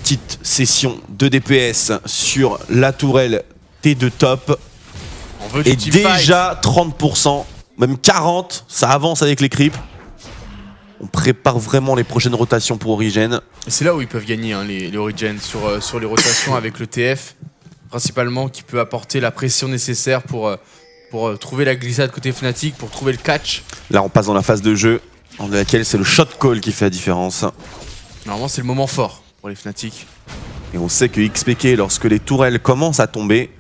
petite session de DPS sur la tourelle T2 top. Et déjà 30%, même 40%, ça avance avec les creeps. On prépare vraiment les prochaines rotations pour Origen.
C'est là où ils peuvent gagner, hein, les Origen, sur les rotations avec le TF, principalement, qui peut apporter la pression nécessaire pour trouver la glissade côté Fnatic, pour trouver le catch.
Là, on passe dans la phase de jeu, dans laquelle c'est le shot call qui fait la différence.
Normalement, c'est le moment fort pour les Fnatic.
Et on sait que XPK, lorsque les tourelles commencent à tomber,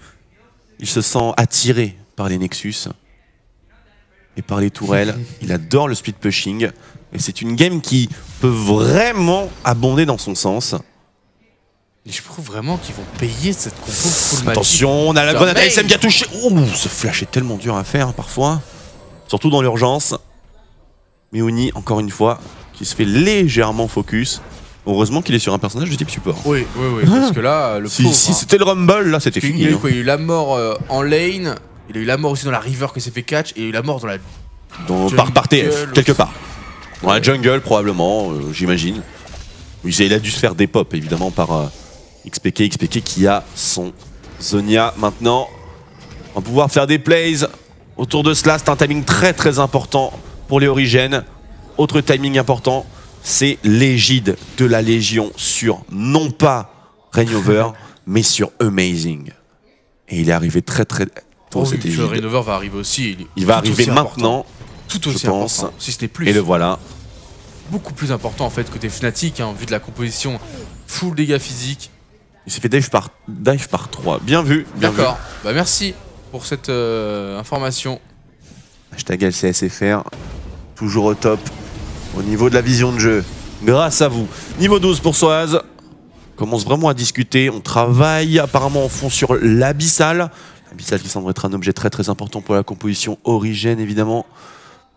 il se sent attiré par les Nexus et par les tourelles. Il adore le split pushing. Et c'est une game qui peut vraiment abonder dans son sens.
Et je trouve vraiment qu'ils vont payer cette compo full magic.
Attention, on a la grenade ASM qui a touché. Ouh, ce flash est tellement dur à faire parfois. Surtout dans l'urgence. Mais Uni, encore une fois, qui se fait légèrement focus. Heureusement qu'il est sur un personnage de type support.
Oui, parce que là, le pauvre...
Si c'était le Rumble, là c'était fini.
Il a eu la mort en lane, il a eu la mort aussi dans la river que s'est fait catch, et il a eu la mort dans la...
Par TF, quelque part. Dans la jungle, probablement, j'imagine. Il a dû se faire des pop, évidemment, par XPK. XPK qui a son Zhonya maintenant. On va pouvoir faire des plays autour de cela. C'est un timing très important pour les Origins. Autre timing important, c'est l'égide de la Légion sur, non pas Rainover, mais sur Amazing. Et il est arrivé très tôt, cette égide.
Rainover va arriver aussi.
Il va arriver maintenant,
tout aussi important, si ce n'est plus.
Et le voilà.
Beaucoup plus important en fait côté Fnatic, hein, vu de la composition full dégâts physiques.
Il s'est fait dive par 3. Bien vu.
D'accord. Bah merci pour cette information.
Hashtag LCSFR. toujours au top au niveau de la vision de jeu. Grâce à vous. Niveau 12 pour Soaz. On commence vraiment à discuter. On travaille apparemment en fond sur l'Abyssal. L'Abyssal qui semble être un objet très très important pour la composition Origène évidemment.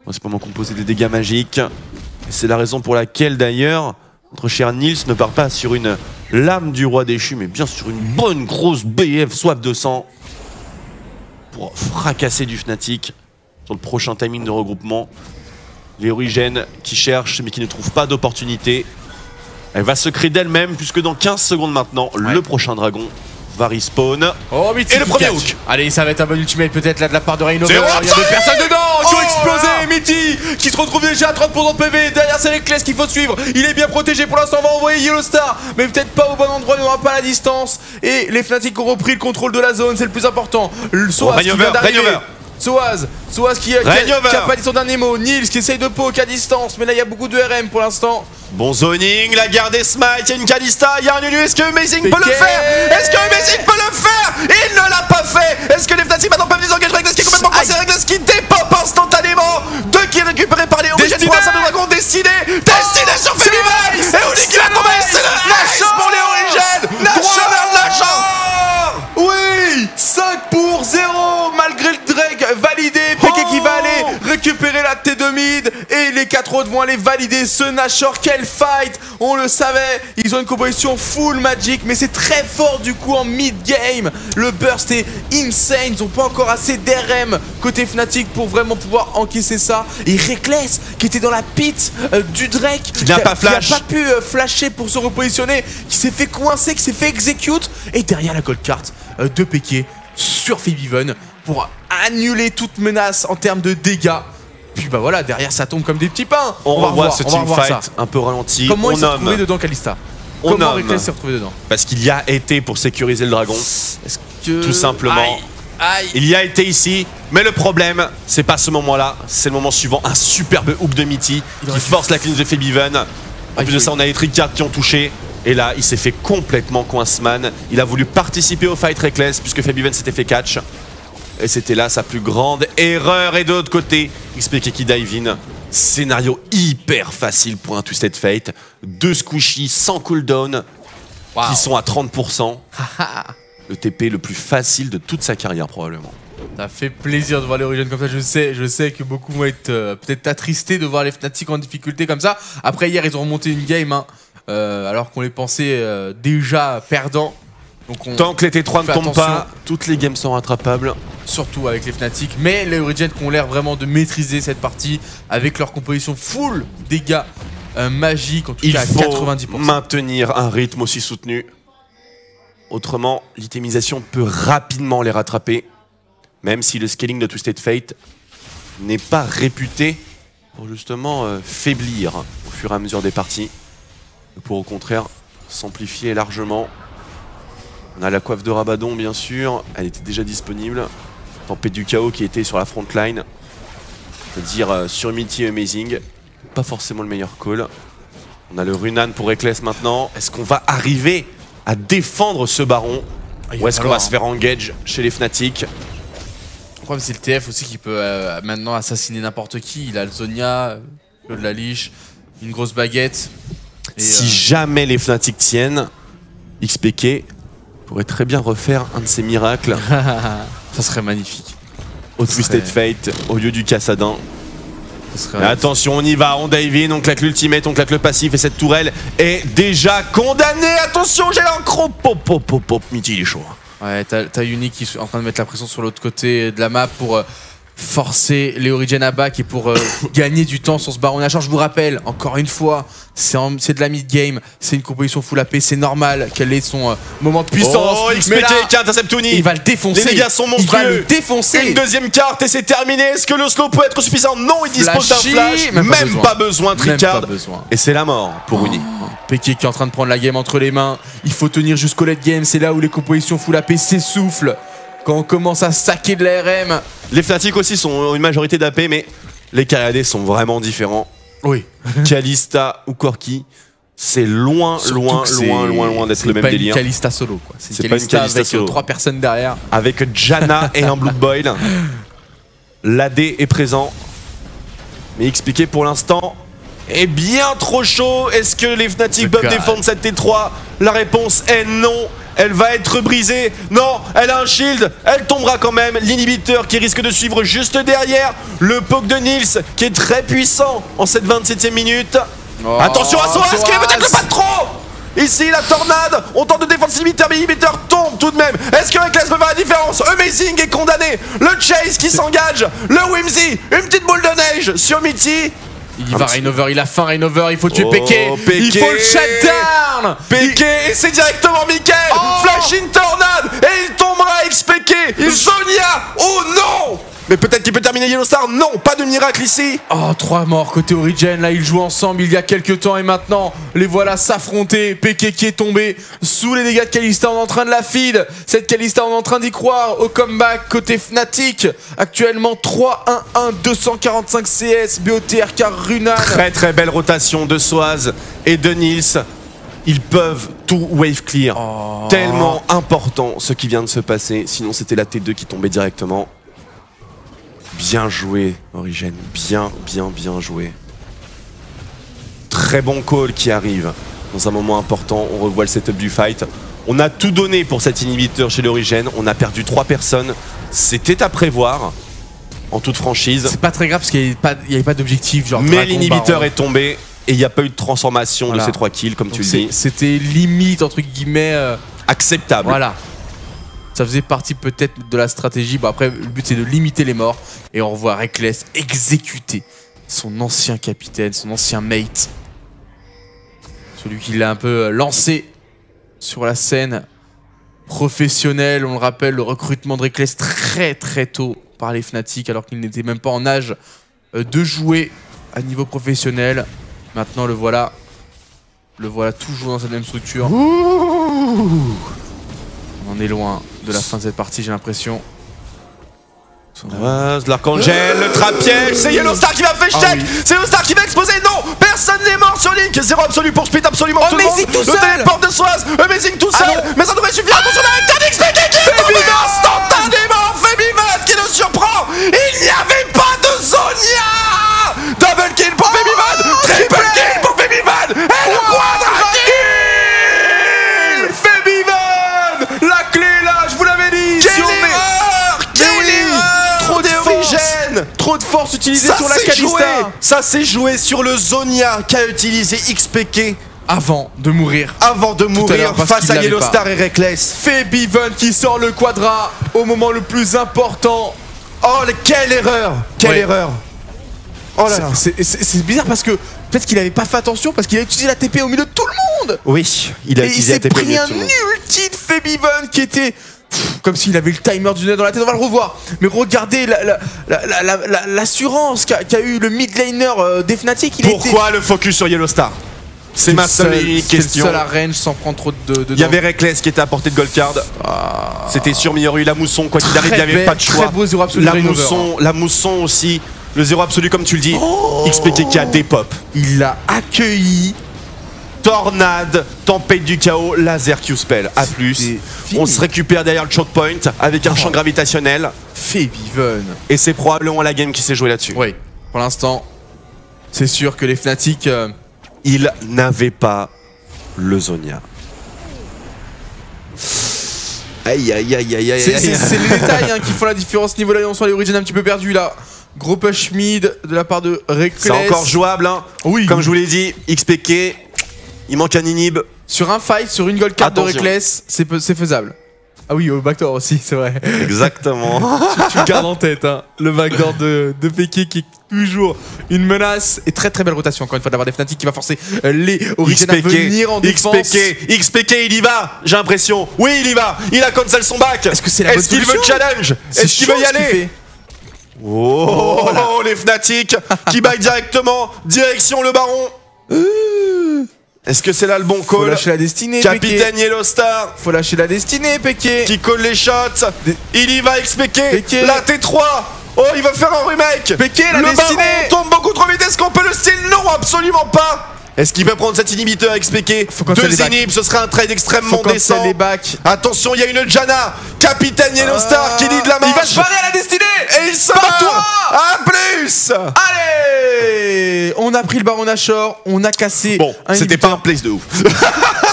Principalement composé des dégâts magiques. Et c'est la raison pour laquelle d'ailleurs notre cher Nils ne part pas sur une lame du roi déchu, mais bien sur une bonne grosse BF soif de sang pour fracasser du Fnatic sur le prochain timing de regroupement. Les Origènes qui cherchent mais qui ne trouvent pas d'opportunité. Elle va se créer d'elle-même puisque dans 15 secondes maintenant, le prochain dragon va respawn.
Oh,
et le premier hook.
Allez, ça va être un bon ultimate peut-être là de la part de Reignover.
Il y a deux
personnes dedans qui ont explosé. Mitty qui se retrouve déjà à 30% de PV. Derrière, c'est Reckless qu'il faut suivre. Il est bien protégé pour l'instant. On va envoyer Yellow Star, mais peut-être pas au bon endroit. Il n'aura pas la distance. Et les Fnatic ont repris le contrôle de la zone. C'est le plus important. Le Soaz qui vient d'arriver. Soaz qui a pas dit son dernier mot. Nils qui essaye de poke à distance, mais là il y a beaucoup de RM pour l'instant.
Bon zoning, la garde des Smite, il y a une Kalista, il y a un Ulu, est-ce que Amazing peut le faire? Est-ce que Amazing peut le faire? Il ne l'a pas fait. Est-ce que les Fnatic maintenant peuvent désengager Reckless qui est complètement coincé? Reckless qui dépop instantanément. 2 kills récupérés par les Origènes pour un simple dragon destiné sur Felive. Et Uli qui va tomber, c'est le Ace pour les Origènes. Droit vers de l'argent.
Oui, 5 pour 0 malgré le Drake validé. Peke qui va aller récupérer la T2 mid et les 4 autres vont aller valider ce Nashor. Quel fight, on le savait. Ils ont une composition full magic, mais c'est très fort du coup en mid-game. Le burst est insane, ils n'ont pas encore assez d'RM côté Fnatic pour vraiment pouvoir encaisser ça. Et Reckless qui était dans la pit du Drake, qui n'a pas pu flasher pour se repositionner, qui s'est fait coincer, qui s'est fait execute. Et derrière la gold card de Peke sur Febiven pour annuler toute menace en termes de dégâts. Puis bah voilà, derrière ça tombe comme des petits pains.
On va voir ce teamfight un peu ralenti.
Comment il s'est retrouvé dedans, Kalista? Comment Reckless s'est retrouvé dedans?
Parce qu'il y a été pour sécuriser le dragon.
Est-ce que...
Tout simplement.
Aïe.
Il y a été ici, mais le problème, c'est pas ce moment-là, c'est le moment suivant. Un superbe hook de Mitty qui force la cleanse de Febiven. En plus de ça, on a les Trickcards qui ont touché. Et là, il s'est fait complètement coinceman. Il a voulu participer au fight Reckless puisque Febiven s'était fait catch. Et c'était là sa plus grande erreur. Et de l'autre côté, XPK qui dive in. Scénario hyper facile pour un Twisted Fate. 2 squishies sans cooldown qui sont à 30%. Le TP le plus facile de toute sa carrière probablement.
Ça fait plaisir de voir les Origènes comme ça. Je sais que beaucoup vont être peut-être attristés de voir les Fnatic en difficulté comme ça. Après hier, ils ont remonté une game alors qu'on les pensait déjà perdants. Donc
tant que les T3 ne tombent pas, toutes les games sont rattrapables.
Surtout avec les Fnatic. Mais les Origènes qui ont l'air vraiment de maîtriser cette partie avec leur composition full dégâts magiques, en tout cas à 90%.
Il faut maintenir un rythme aussi soutenu. Autrement, l'itemisation peut rapidement les rattraper. Même si le scaling de Twisted Fate n'est pas réputé pour justement faiblir au fur et à mesure des parties. Pour au contraire s'amplifier largement. On a la coiffe de Rabadon bien sûr, elle était déjà disponible. Tempête du chaos qui était sur la front line. C'est-à-dire sur Mitty et Amazing. Pas forcément le meilleur call. On a le Runan pour Reckless maintenant. Est-ce qu'on va arriver à défendre ce baron? Ou est-ce qu'on va se faire engage chez les Fnatic?
Le problème c'est le TF aussi qui peut maintenant assassiner n'importe qui. Il a le Zonia, le de la liche, une grosse baguette. Et
si jamais les Fnatic tiennent, XPK pourrait très bien refaire un de ses miracles.
Ça serait magnifique.
Au Twisted Fate, au lieu du Cassadin. Attention, on y va, on dive in, on claque l'ultimate, on claque le passif et cette tourelle est déjà condamnée. Attention, j'ai l'encro. Pop, Mitty, il est chaud.
Ouais, t'as Uni qui est en train de mettre la pression sur l'autre côté de la map pour forcer les Origènes à back et pour gagner du temps sur ce baron Nashor. Je vous rappelle, encore une fois, c'est de la mid-game, c'est une composition full AP, c'est normal qu'elle ait son moment de puissance.
Oh, XPK qui intercepte Uni.
Il va le défoncer.
Les dégâts sont monstrueux.
Il va le défoncer.
Une deuxième carte et c'est terminé. Est-ce que le slow peut être suffisant? Non, il dispose d'un flash. Même pas besoin, Trickard. Et c'est la mort pour Uni.
Peke qui est en train de prendre la game entre les mains. Il faut tenir jusqu'au late game. C'est là où les compositions full AP s'essoufflent. Quand on commence à saquer de la RM.
Les Fnatic aussi sont une majorité d'AP, mais les Cariadés sont vraiment différents.
Oui.
Kalista ou Corki, c'est loin d'être le même délire.
C'est pas une Kalista solo, quoi.
C'est une Kalista avec
solo. 3 personnes derrière.
Avec Janna et un Blood Boil. L'AD est présent. Mais expliqué pour l'instant est bien trop chaud. Est-ce que les Fnatic peuvent défendre cette T3? La réponse est non. Elle va être brisée. Non, elle a un shield. Elle tombera quand même. L'inhibiteur qui risque de suivre juste derrière. Le poke de Nils qui est très puissant en cette 27e minute. Oh, attention à Soaz qui est peut-être pas trop. Ici la tornade. On tente de défendre l'inhibiteur, mais l'inhibiteur tombe tout de même. Est-ce que Reckless peut faire la différence? Amazing est condamné. Le Chase qui s'engage. Le Whimsy. Une petite boule de neige sur Mitty.
Il va Reignover, il a faim Reignover, il faut tuer Peke. Il faut le shutdown.
Peke, et c'est directement Mickaël. Flashing tornade, et il tombera XPK. Zhonya, oh non. Mais peut-être qu'il peut terminer Yellow Star. Non, pas de miracle ici.
Oh, 3 morts côté Origen. Là, ils jouent ensemble il y a quelques temps et maintenant, les voilà s'affronter. Peke qui est tombé sous les dégâts de Kalista. On est en train de la feed. Cette Kalista, on est en train d'y croire. Au comeback côté Fnatic. Actuellement 3-1-1, 245 CS, BOTRK Runan.
Très très belle rotation de Soaz et de Nils. Ils peuvent tout wave clear. Tellement important ce qui vient de se passer. Sinon, c'était la T2 qui tombait directement. Bien joué, Origen. Bien joué. Très bon call qui arrive dans un moment important. On revoit le setup du fight. On a tout donné pour cet inhibiteur chez l'Origen. On a perdu 3 personnes. C'était à prévoir, en toute franchise.
C'est pas très grave parce qu'il n'y avait pas d'objectif.
Mais l'inhibiteur est tombé et il n'y a pas eu de transformation de ces 3 kills, comme tu le dis.
C'était limite, entre guillemets...
acceptable.
Voilà. Ça faisait partie peut-être de la stratégie. Bon, après, le but c'est de limiter les morts. Et on revoit Reckless exécuter son ancien capitaine, son ancien mate. Celui qui l'a un peu lancé sur la scène professionnelle. On le rappelle, le recrutement de Reckless très tôt par les Fnatic alors qu'il n'était même pas en âge de jouer à niveau professionnel. Maintenant, le voilà toujours dans cette même structure. On est loin de la fin de cette partie, j'ai l'impression.
L'Archangel, le trap-piège, c'est Yellow Star qui va faire check. C'est Yellow Star qui va exploser. Non, personne n'est mort sur Link. 0 absolu pour split absolument tout le monde.
Tout seul.
Le téléport de Soaz, Amazing tout seul. Mais ça devrait suffire. Attention à la XPK qui est tombé instantanément. Febivad qui le surprend. Il n'y avait pas de Zhonya. Double kill pour Febivad. Triple kill pour Febivad. Et le quadra kill. Febivad. La clé là, je vous l'avais dit.
Trop de force utilisée sur la Kalista.
Ça s'est joué sur le Zhonya qu'a utilisé XPK
avant de mourir.
Face à Yellow Star et Reckless.
Febivad qui sort le quadra au moment le plus important.
Oh, quelle erreur. Quelle erreur. Oh là là.
C'est bizarre parce que peut-être qu'il avait pas fait attention parce qu'il a utilisé la TP au milieu de tout le monde.
Oui, il a utilisé la TP au milieu de tout le monde.
Et il s'est pris un ulti de Febivad qui était... comme s'il avait le timer du nez dans la tête, on va le revoir. Mais regardez l'assurance qu'a eu le mid laner des Fnatic.
Pourquoi le focus sur Yellow Star? C'est ma seule question.
C'est le seul à range sans prendre trop de
Il y avait Reckless qui était à portée de gold card. C'était sûr, mais il y aurait eu la mousson. Quoi qu'il arrive, il n'y avait pas de choix.
Très beau 0 absolu.
La mousson aussi. Le 0 absolu, comme tu le dis. XPK qui a des pop.
Il l'a accueilli.
Tornade, tempête du chaos, laser Q-spell. A plus. On se récupère derrière le choke point avec un champ gravitationnel.
Febivad.
Et c'est probablement la game qui s'est jouée là-dessus.
Oui, pour l'instant, c'est sûr que les Fnatic...
Ils n'avaient pas le Zhonya. Aïe.
C'est les détails qui font la différence niveau là. On sent les Origins un petit peu perdus là. Gros push mid de la part de Reckless.
C'est encore jouable. Oui. Comme je vous l'ai dit, XPK, il manque un inhib.
Sur un fight, sur une gold card de Reckless, c'est faisable. Ah oui, au backdoor aussi, c'est vrai.
Exactement.
tu le gardes en tête, hein. Le backdoor de Peke qui est toujours une menace. Et très belle rotation, encore une fois, d'avoir des Fnatic qui va forcer les Origins à venir en défense.
XPK, il y va, j'ai l'impression. Oui, il y va. Il a cancel son back.
Est-ce que c'est la bonne
solution? Est-ce qu'il veut challenge? Est-ce qu'il veut y aller? Oh, les Fnatic qui baillent directement. Direction le baron. Est-ce que c'est là le bon call?
Faut lâcher la destinée,
Capitaine
Peke.
Yellow Star.
Faut lâcher la destinée, Peke.
Qui colle les shots. Il y va, XPK. La T3. Oh, il va faire un remake.
Peke, la
le
destinée.
baron tombe beaucoup trop vite. Est-ce qu'on peut le steal? Non, absolument pas. Est-ce qu'il peut prendre cet inhibiteur XPK? Deux inhibs, ce serait un trade extrêmement décent. Attention, il y a une Janna, capitaine Yellowstar qui lead la manche.
Il va se barrer à la destinée.
Et il se bat à plus.
Allez, on a pris le Baron Nashor, on a cassé.
Bon, c'était pas un place de ouf.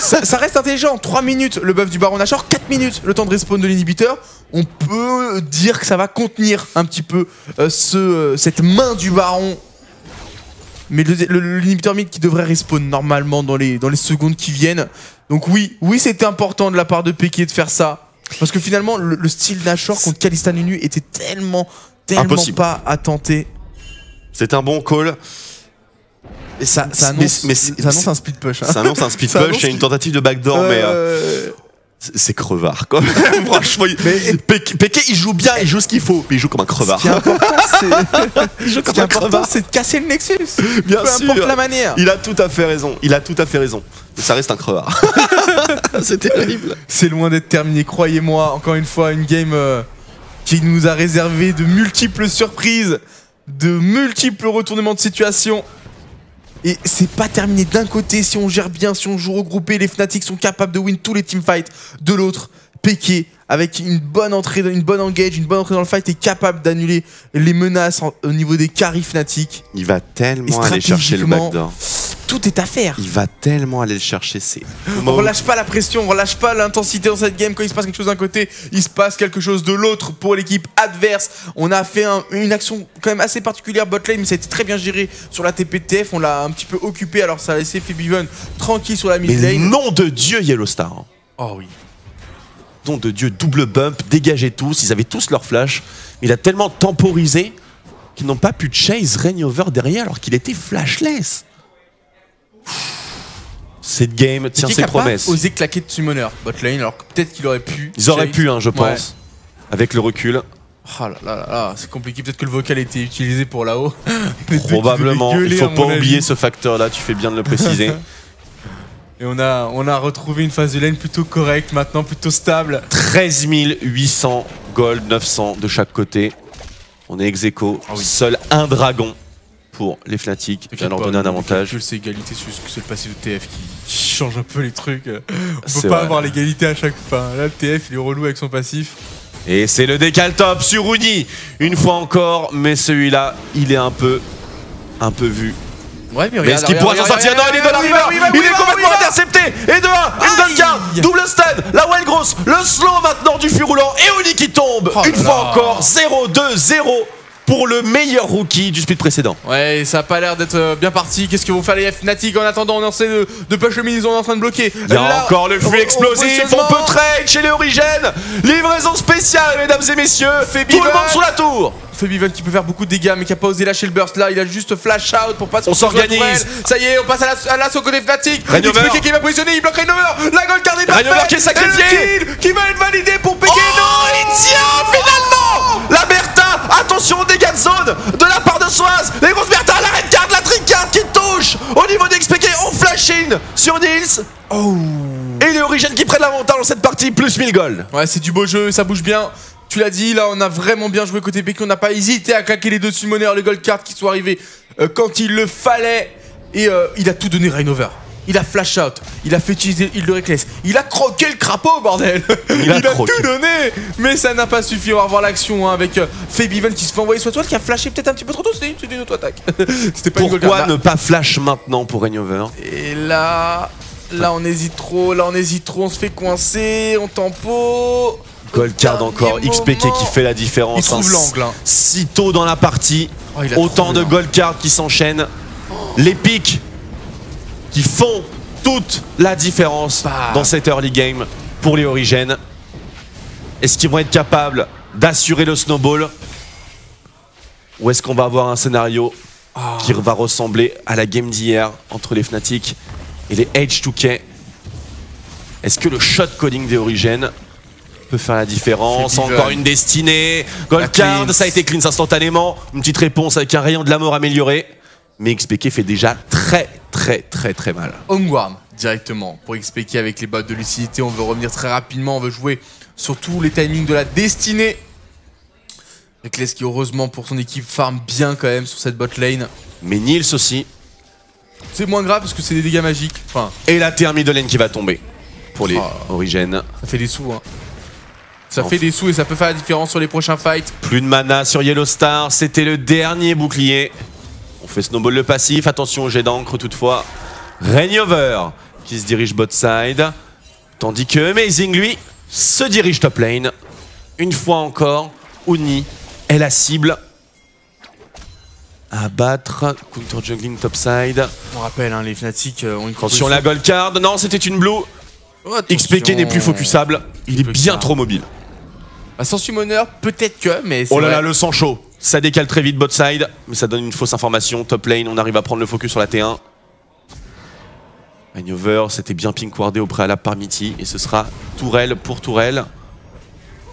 ça reste intelligent, 3 minutes le buff du Baron Nashor, 4 minutes le temps de respawn de l'inhibiteur. On peut dire que ça va contenir un petit peu cette main du Baron. Mais l'inhibiteur mid qui devrait respawn normalement dans les secondes qui viennent. Donc oui, c'était important de la part de Peke de faire ça. Parce que finalement, le style Nashor contre Kalista Nunu était tellement
impossible.
Pas à tenter.
C'est un bon call. Et ça annonce
un split push. Hein.
Ça annonce un split push et une tentative de backdoor, mais c'est crevard quand même. Franchement, Peke il joue bien, il joue ce qu'il faut, mais il joue comme un crevard.
Ce qui est important, c'est de casser le Nexus.
Bien
peu
sûr.
importe la manière.
Il a tout à fait raison. Mais ça reste un crevard. C'est terrible.
C'est loin d'être terminé, croyez-moi. Encore une fois, une game qui nous a réservé de multiples surprises, de multiples retournements de situation. Et c'est pas terminé. D'un côté, si on gère bien, si on joue regroupé, les Fnatic sont capables de win tous les teamfights. De l'autre, Peke, avec une bonne entrée, une bonne engage, une bonne entrée dans le fight, est capable d'annuler les menaces au niveau des carry Fnatic.
Il va tellement aller chercher le backdoor.
Tout est à faire.
Il va tellement aller le chercher.
On relâche pas la pression, on relâche pas l'intensité dans cette game. Quand il se passe quelque chose d'un côté, il se passe quelque chose de l'autre pour l'équipe adverse. On a fait une action quand même assez particulière botlane, mais ça a été très bien géré sur la TPTF. On l'a un petit peu occupé, alors ça a laissé Febiven tranquille sur la mid lane.
Mais nom de Dieu, Yellowstar.
Oh oui.
Nom de Dieu, double bump, dégagez tous. Ils avaient tous leur flash. Il a tellement temporisé qu'ils n'ont pas pu chase Reignover derrière alors qu'il était flashless. Cette game tient ses promesses.
Ils ont osé claquer de summoner botlane alors que peut-être qu'il aurait pu.
Ils auraient pu, hein, je pense, avec le recul.
Oh là là là, c'est compliqué. Peut-être que le vocal a été utilisé pour là-haut.
Probablement. Il faut pas oublier ce facteur-là. Tu fais bien de le préciser.
Et on a retrouvé une phase de lane plutôt correcte maintenant, plutôt stable.
13 800 gold, 900 de chaque côté. On est ex aequo.
Ah oui.
Seul un dragon pour les Fnatic. Vient leur donner un avantage.
C'est égalité, c'est le passif de TF qui change un peu les trucs. On peut pas avoir l'égalité à chaque fois. Là, le TF il est relou avec son passif.
Et c'est le décal top sur Uni. Une fois encore, mais celui-là, il est un peu vu.
Ouais, mais
est-ce qu'il pourra s'en sortir? Non, il est dans la river. Il est complètement intercepté. Et de 1, une gold card, double stun, la well grosse, le slow maintenant du fût roulant et Uni qui tombe. Une fois encore, 0-2-0 pour le meilleur rookie du split précédent.
Ouais, ça a pas l'air d'être bien parti. Qu'est-ce que vont faire les Fnatic en attendant? On essaie de push le mid, ils sont en train de bloquer.
Il y a encore le flux explosif. On peut trade chez les Origènes. Livraison spéciale, mesdames et messieurs. Tout le monde sous la tour.
Febiven qui peut faire beaucoup de dégâts mais qui a pas osé lâcher le burst là, il a juste flash out pour pas se.
On s'organise.
Ça y est, on passe à l'assaut côté Fnatic.
Reignover
qui va positionner, il bloque Reignover. La gold card est parfaite.
Reignover qui est sacrifié.
Qui va être validé pour Peke.
Oh, il tient finalement. La Bertha. Attention aux dégâts de zone de la part de Soaz. Les grosses Bertha, la red card, la trick card qui touche. Au niveau d'XPK, on flash in sur Nils.
Oh.
Et les Origènes qui prennent l'avantage dans cette partie, plus 1000 gold.
Ouais, c'est du beau jeu, ça bouge bien. Tu l'as dit, là on a vraiment bien joué côté Peke, on n'a pas hésité à claquer les deux summoners, les gold cards qui sont arrivés quand il le fallait. Et il a tout donné Reignover. Il a flash out, il a fait utiliser l'île de Reckless, il a croqué le crapaud bordel. Il a tout donné. Mais ça n'a pas suffi, on va revoir l'action hein, avec Febiven qui se fait envoyer sur toi, qui a flashé peut-être un petit peu trop tôt, c'était une auto-attaque. C'était pas
Pourquoi
une gold card,
ne pas flash maintenant pour Reignover?
Et là on hésite trop, on se fait coincer, on tempo.
Gold card encore, XPK qui fait la différence.
Il trouve l'angle. Hein.
Si tôt dans la partie, autant de gold card qui s'enchaînent. Les pics qui font toute la différence dans cette early game pour les Origènes. Est-ce qu'ils vont être capables d'assurer le snowball? Ou est-ce qu'on va avoir un scénario qui va ressembler à la game d'hier entre les Fnatic et les H2K? Est-ce que le shot calling des Origènes peut faire la différence? Encore une destinée. Gold card, ça a été clean instantanément. Une petite réponse avec un rayon de la mort amélioré. Mais XPK fait déjà très mal.
Homeworm directement pour XPK avec les bottes de lucidité. On veut revenir très rapidement, on veut jouer sur tous les timings de la destinée. Reckless qui heureusement pour son équipe farm bien quand même sur cette bot lane.
Mais Nils aussi.
C'est moins grave parce que c'est des dégâts magiques. Enfin,
Et la T1 middle lane qui va tomber pour les Origènes.
ça fait des sous, hein. Ça fait des sous et ça peut faire la différence sur les prochains fights.
Plus de mana sur Yellow Star, c'était le dernier bouclier. On fait snowball le passif, attention au jet d'encre toutefois. Rainover qui se dirige bot side. Tandis que Amazing, lui, se dirige top lane. Une fois encore, Uni est la cible. À battre, counter juggling top side.
On rappelle, hein, les Fnatic ont une
Attention la gold card, non c'était une blue.
Oh,
XPK n'est plus focusable, il est bien trop mobile.
Bah, sans summoner, peut-être que, mais
Oh là là, le sang chaud. Ça décale très vite bot side, mais ça donne une fausse information. Top lane, on arrive à prendre le focus sur la T1. Rainover, c'était bien pink wardé au préalable par Mitty. Et ce sera tourelle pour tourelle.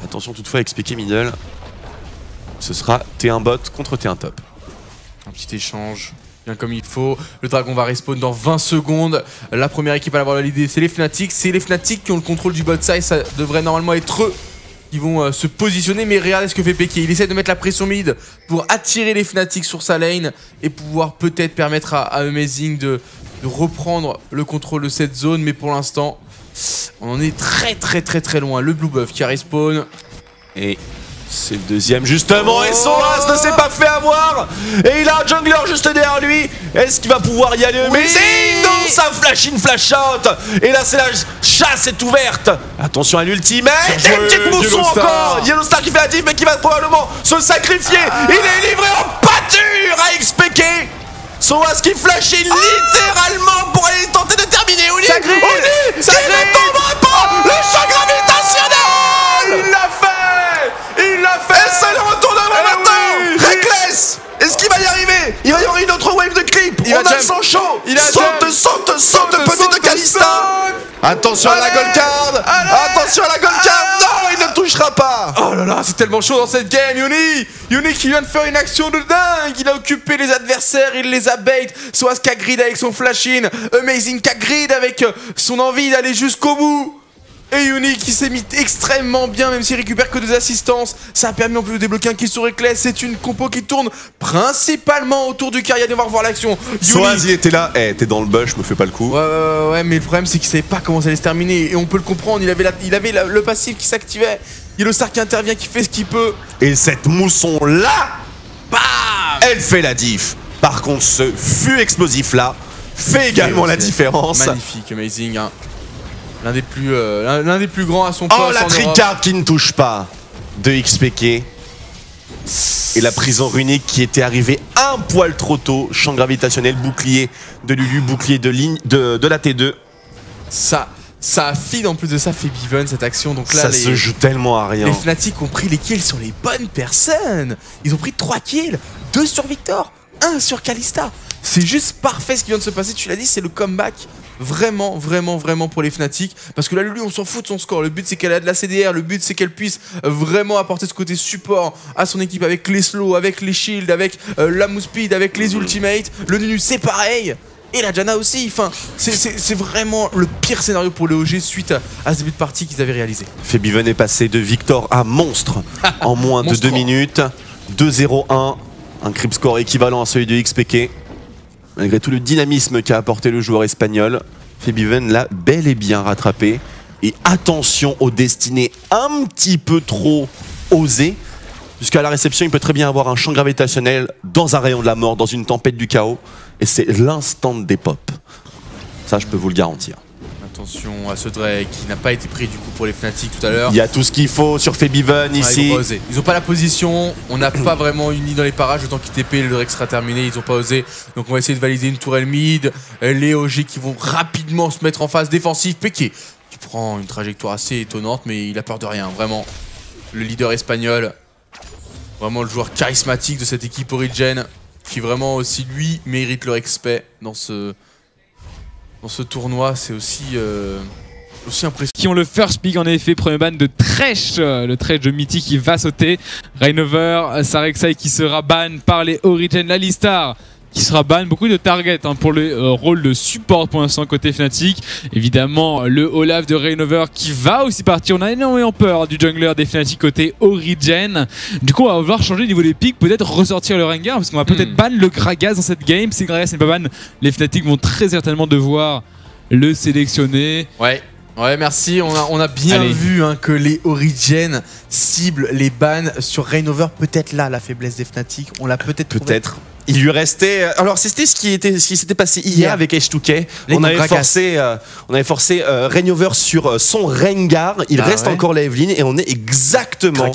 Attention toutefois, XPK middle. Ce sera T1 bot contre T1 top.
Un petit échange, bien comme il faut. Le dragon va respawn dans 20 secondes. La première équipe à l'avoir validé, c'est les Fnatic. C'est les Fnatic qui ont le contrôle du bot side. Ça devrait normalement être eux qui vont se positionner. Mais regardez ce que fait Peke. Il essaie de mettre la pression mid pour attirer les Fnatic sur sa lane et pouvoir peut-être permettre à Amazing de reprendre le contrôle de cette zone. Mais pour l'instant, on en est très loin. Le blue buff qui a respawn.
Et c'est le deuxième justement, et Soaz ne s'est pas fait avoir. Et il a un jungler juste derrière lui. Est-ce qu'il va pouvoir y aller? Mais non, ça flash in, flash out. Et là c'est la chasse est ouverte. Attention à l'ultimate. Et une petite mousson encore. Yellow Star qui fait la diff mais qui va probablement se sacrifier. Il est livré en pâture à XPK. Soaz qui flash in littéralement pour aller tenter de terminer. Uni,
Ça grille.
il ne tombera pas. Le choc gravitationnel.
Il l'a fait. Il l'a fait.
Et c'est le retournement maintenant. Reckless. Est-ce qu'il va y arriver? Il va y avoir une autre wave de creep.
Il
On
va
a
jump.
le sang chaud.
Il a
Saute petite Kalista. Attention à la gold card. Attention à la gold card. Non, il ne touchera pas.
Oh là là, c'est tellement chaud dans cette game, Uni qui vient de faire une action de dingue. Il a occupé les adversaires, il les a bait. Soaz qui a grid avec son flash-in. Amazing qui a grid avec son envie d'aller jusqu'au bout. Et Uni qui s'est mis extrêmement bien, même s'il récupère que 2 assistances. Ça a permis en plus de débloquer un kill sur Reckless. C'est une compo qui tourne principalement autour du carrière. On va revoir l'action.
Soaz, il était là. Eh, t'es dans le bush, me fais pas le coup.
Ouais, mais le problème c'est qu'il savait pas comment ça allait se terminer. Et on peut le comprendre, il avait le passif qui s'activait. Yellow Star qui intervient, qui fait ce qu'il peut.
Et cette mousson là,
Bam,
elle fait la diff. Par contre, ce fût explosif là fait également la différence.
Magnifique, Amazing, hein. L'un des plus grands à son poste.
Oh, la tricard qui ne touche pas de XPK. Et la prison runique qui était arrivée un poil trop tôt. Champ gravitationnel, bouclier de Lulu, bouclier de ligne de la T2.
Ça feed en plus de ça, fait Biven cette action. Donc là,
ça se joue tellement à rien.
Les Fnatic ont pris les kills sur les bonnes personnes. Ils ont pris 3 kills, 2 sur Victor, 1 sur Kalista. C'est juste parfait ce qui vient de se passer. Tu l'as dit, c'est le comeback. Vraiment pour les Fnatic. Parce que là, lui, on s'en fout de son score. Le but, c'est qu'elle a de la CDR. Le but, c'est qu'elle puisse vraiment apporter ce côté support à son équipe avec les slows, avec les shields, avec la move speed, avec les ultimates. Le Nunu, c'est pareil. Et la Janna aussi. Enfin, c'est vraiment le pire scénario pour le OG suite à ce début de partie qu'ils avaient réalisé.
Febiven est passé de Victor à monstre en moins de 2 minutes. 2-0-1. Un creep score équivalent à celui de XPK. Malgré tout le dynamisme qu'a apporté le joueur espagnol, Febiven l'a bel et bien rattrapé. Et attention aux destinées un petit peu trop osées, puisqu'à la réception, il peut très bien avoir un champ gravitationnel dans un rayon de la mort, dans une tempête du chaos. Et c'est l'instant des pop. Ça, je peux vous le garantir.
Attention à ce Drake qui n'a pas été pris du coup pour les Fnatic tout à l'heure.
Il y a tout ce qu'il faut sur Febiven ici.
Ils ont pas la position, on n'a pas vraiment uni dans les parages. Le temps qu'il TP, le Drake sera terminé, ils ont pas osé. Donc on va essayer de valider une tourelle mid. Les OG qui vont rapidement se mettre en phase défensive. Peke qui prend une trajectoire assez étonnante, mais il a peur de rien, vraiment. Le leader espagnol, vraiment le joueur charismatique de cette équipe Origin, qui vraiment aussi lui mérite le respect dans ce tournoi. C'est aussi impressionnant.
Qui ont le first pick en effet, premier ban de Thresh, le Thresh de Mythic qui va sauter. Rainover, Sarek'Sai qui sera ban par les Origin, la Listar qui sera ban. Beaucoup de targets pour le rôle de support pour l'instant côté Fnatic. Évidemment, le Olaf de Reignover qui va aussi partir. On a énormément peur du jungler des Fnatic côté Origen. Du coup, on va vouloir changer au niveau des pics, peut-être ressortir le Rengar parce qu'on va peut-être ban le Gragas dans cette game. Si Gragas n'est pas ban, les Fnatic vont très certainement devoir le sélectionner.
Ouais, merci. On a bien vu que les Origen ciblent les bans sur Reignover. Peut-être là la faiblesse des Fnatic. On l'a peut-être.
Il lui restait. Alors c'était ce qui s'était passé hier avec H2K. On avait forcé Reignover sur son Rengar. Il reste encore la Evelyn et on est exactement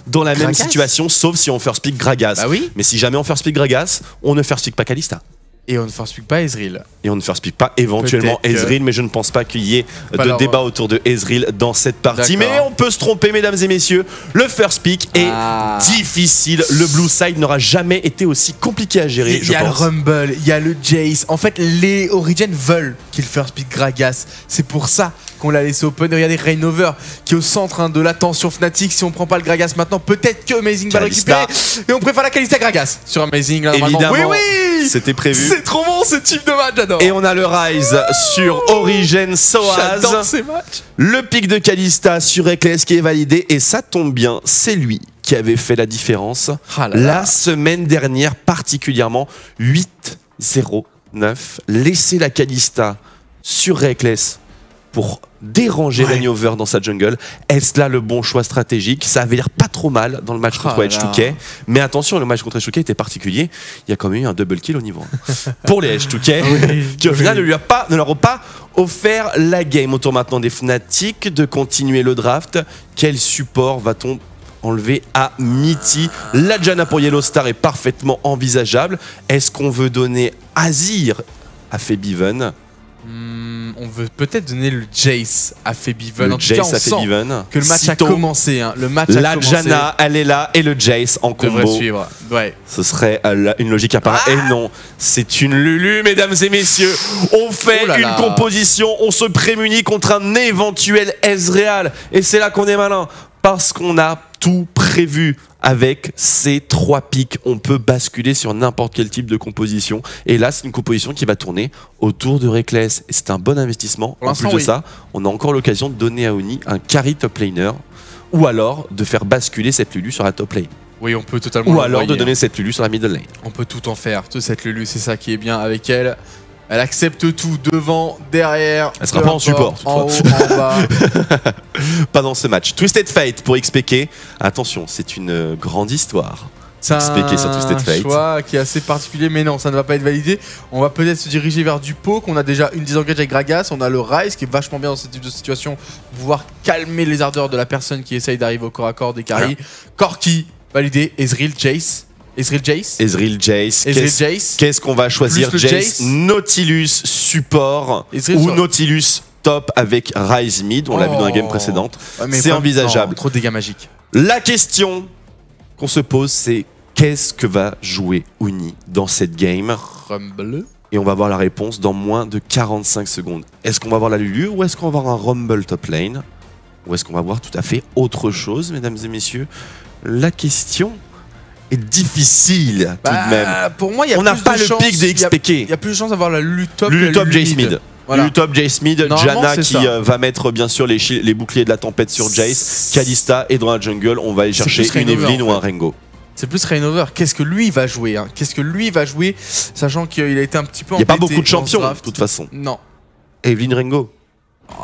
dans la même situation, sauf si on first pick Gragas. Mais si jamais on first pick Gragas, on ne first pick pas Kalista.
Et on ne first pick pas Ezreal.
Et on ne first pick pas éventuellement Ezreal, mais je ne pense pas qu'il y ait de débat autour de Ezreal dans cette partie. Mais on peut se tromper, mesdames et messieurs. Le first pick est difficile. Le blue side n'aura jamais été aussi compliqué à gérer.
Il y a le Rumble, il y a le Jace. En fait, les Origen veulent qu'il first pick Gragas. C'est pour ça qu'on l'a laissé open. Regardez Reignover qui est au centre de l'attention Fnatic. Si on prend pas le Gragas maintenant, peut-être que Amazing va le récupérer. Et on préfère la Kalista Gragas sur Amazing. Là,
évidemment,
oui,
c'était prévu.
C'est trop bon ce type de match, j'adore.
Et on a le Rise sur Origen Soaz.
J'adore ces matchs.
Le pick de Kalista sur Ekles qui est validé. Et ça tombe bien, c'est lui qui avait fait la différence la semaine dernière, particulièrement 8-0-9. Laisser la Kalista sur Ekles pour déranger Reignover dans sa jungle. Est-ce là le bon choix stratégique? Ça avait l'air pas trop mal dans le match contre H2K. Mais attention, le match contre H2K était particulier. Il y a quand même eu un double kill au niveau pour les H2K qui au final ne leur ont pas offert la game. Autour maintenant des Fnatic de continuer le draft. Quel support va-t-on enlever à Mithy? La Janna pour Yellow Star est parfaitement envisageable. Est-ce qu'on veut donner Azir à Febiven?
On veut peut-être donner le Jace à Febiven. En tout cas, on sent que le match a commencé.
La Janna, elle est là, et le Jace en combo.
Devrait suivre.
Ce serait une logique à part. Et non, c'est une Lulu, mesdames et messieurs. On fait une composition, on se prémunit contre un éventuel Ezreal. Et c'est là qu'on est malin. Parce qu'on a tout prévu. Avec ces 3 pics, on peut basculer sur n'importe quel type de composition. Et là, c'est une composition qui va tourner autour de Reckless. Et c'est un bon investissement. En plus de ça, on a encore l'occasion de donner à Oni un carry top laner. Ou alors de faire basculer cette Lulu sur la top lane.
Oui, on peut totalement.
Ou alors de donner cette Lulu sur la middle lane.
On peut tout en faire. Cette Lulu, c'est ça qui est bien avec elle. Elle accepte tout, devant, derrière.
Elle sera pas en support.
En haut, en bas.
Pas dans ce match. Twisted Fate pour XPK. Attention, c'est une grande histoire.
C'est un choix qui est assez particulier, mais non, ça ne va pas être validé. On va peut-être se diriger vers du poke. On a déjà une disengage avec Gragas. On a le Rise qui est vachement bien dans ce type de situation. Pouvoir calmer les ardeurs de la personne qui essaye d'arriver au corps à corps des carries. Corki, validé. Ezreal, Jace. Ezreal Jace. Qu'est-ce qu'on va choisir?
Jace, Nautilus support ou Nautilus top avec Rise mid. On l'a vu dans la game précédente. C'est envisageable.
Trop de dégâts magiques.
La question qu'on se pose, c'est qu'est-ce que va jouer Uni dans cette game?
Rumble.
Et on va voir la réponse dans moins de 45 secondes. Est-ce qu'on va voir la Lulu ou est-ce qu'on va voir un Rumble top lane? Ou est-ce qu'on va voir tout à fait autre chose, mesdames et messieurs? La question est difficile tout de même.
Pour moi,
on n'a pas le pic des XPK.
Il y a plus de chances d'avoir la Lulu top.
Lulu top Jace mid. Lulu top Jace mid. Janna qui va mettre bien sûr les boucliers de la tempête sur Jace. Kalista et dans la jungle, on va aller chercher une Evelyn ou un Rengo.
C'est plus Reignover. Qu'est-ce que lui va jouer Qu'est-ce que lui va jouer, sachant qu'il a été un petit peu.
Il n'y a pas beaucoup de champions de toute façon.
Non.
Evelyn, Rengo.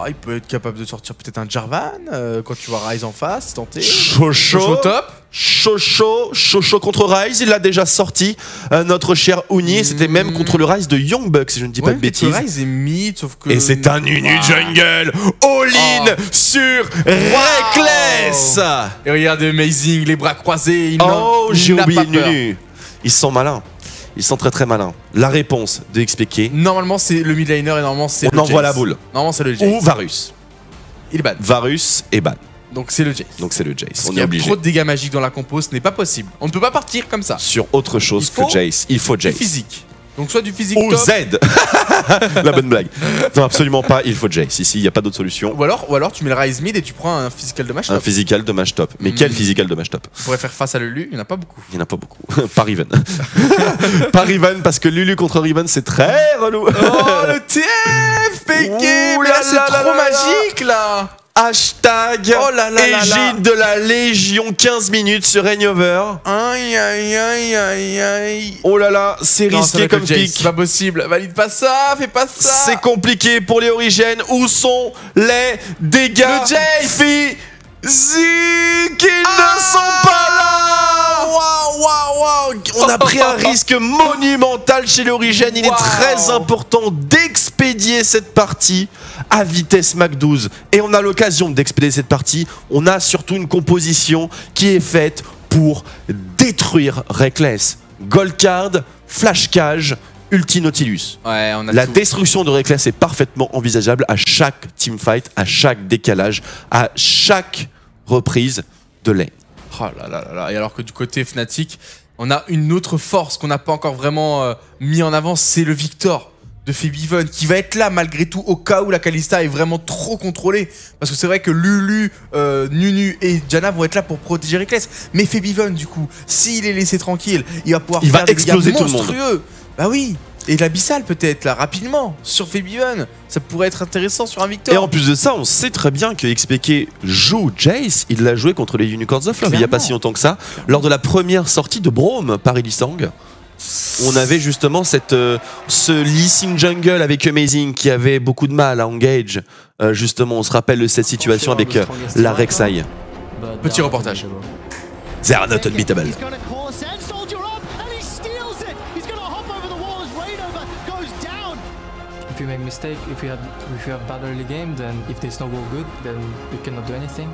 Il peut être capable de sortir peut-être un Jarvan quand tu vois Rise en face, tenter.
Chocho
top.
Chocho contre Rise, il l'a déjà sorti, notre cher Uni. C'était même contre le Rise de Young Bucks, si je ne dis pas de bêtises.
Le Rise est mid, sauf que.
Et c'est un Uni jungle all-in sur Reckless.
Et regardez Amazing, les bras croisés.
J'ai oublié Nunu. Ils sont malins. Ils sont très très malins. La réponse de XPK.
Normalement, c'est le mid laner et normalement, c'est le Jace.
On envoie la boule.
Normalement, c'est le Jace.
Ou Varus.
Il est ban.
Varus est ban.
Donc, c'est le Jace.
Parce
qu'il y a trop de dégâts magiques dans la compo, ce n'est pas possible. On ne peut pas partir comme ça.
Sur autre chose que Jace. Il faut Jace.
Physique. Donc soit du physique
Au
top.
Z. La bonne blague. Non, absolument pas. Il faut Jace. Ici, il n'y a pas d'autre solution.
Ou alors tu mets le Ryze mid et tu prends un physical de match top.
Un physical de match top. Mais quel physical de match top?
Tu pourrais faire face à Lulu, il n'y en a pas beaucoup.
Il n'y en a pas beaucoup. Pas Riven. Pas Riven parce que Lulu contre Riven c'est très relou.
Oh le TF PK. Mais là c'est trop magique là.
Hashtag
Oh là là là là.
égide de la Légion 15 minutes sur Reignover.
Aïe aïe aïe aïe aïe.
Oh là là, c'est
Non, ça va
risqué
être
comme
le Jace,
pick.
c'est pas possible. Valide pas ça, fais pas ça.
C'est compliqué pour les Origènes. Où sont les dégâts
Le Jace.
physiques? Ils ne sont pas là. Waouh, waouh, waouh. On a pris un risque monumental chez les Origènes. Il est très important d'expédier cette partie à vitesse Mach 12. Et on a l'occasion d'expédier cette partie. On a surtout une composition qui est faite pour détruire Reckless. Gold Card, Flash Cage, Ulti Nautilus.
Ouais, on a
La
tout.
destruction de Reckless est parfaitement envisageable à chaque teamfight, à chaque décalage, à chaque reprise de lane.
Oh là là là là. Et alors que du côté Fnatic, on a une autre force qu'on n'a pas encore vraiment mis en avant, c'est le Victor de Febiven qui va être là malgré tout au cas où la Kalista est vraiment trop contrôlée. Parce que c'est vrai que Lulu, Nunu et Janna vont être là pour protéger Reckless. Mais Febiven du coup, s'il est laissé tranquille, il va pouvoir faire des
exploser
dégâts
tout le monde.
monstrueux. Bah oui. Et de l'abyssal peut-être là rapidement sur Febiven. Ça pourrait être intéressant sur un Victor.
Et en plus de ça, on sait très bien que XPK joue Jace. Il l'a joué contre les Unicorns of Love il n'y a pas si longtemps que ça. Lors de la première sortie de Braum par Elisang, on avait justement ce Lee Sin Jungle avec Amazing qui avait beaucoup de mal à engage. Justement, on se rappelle de cette situation avec la Rek'Sai.
Petit reportage.
They are not unbeatable.
If you make mistake, if you have bad early game, then if they snowball good, then you cannot do anything.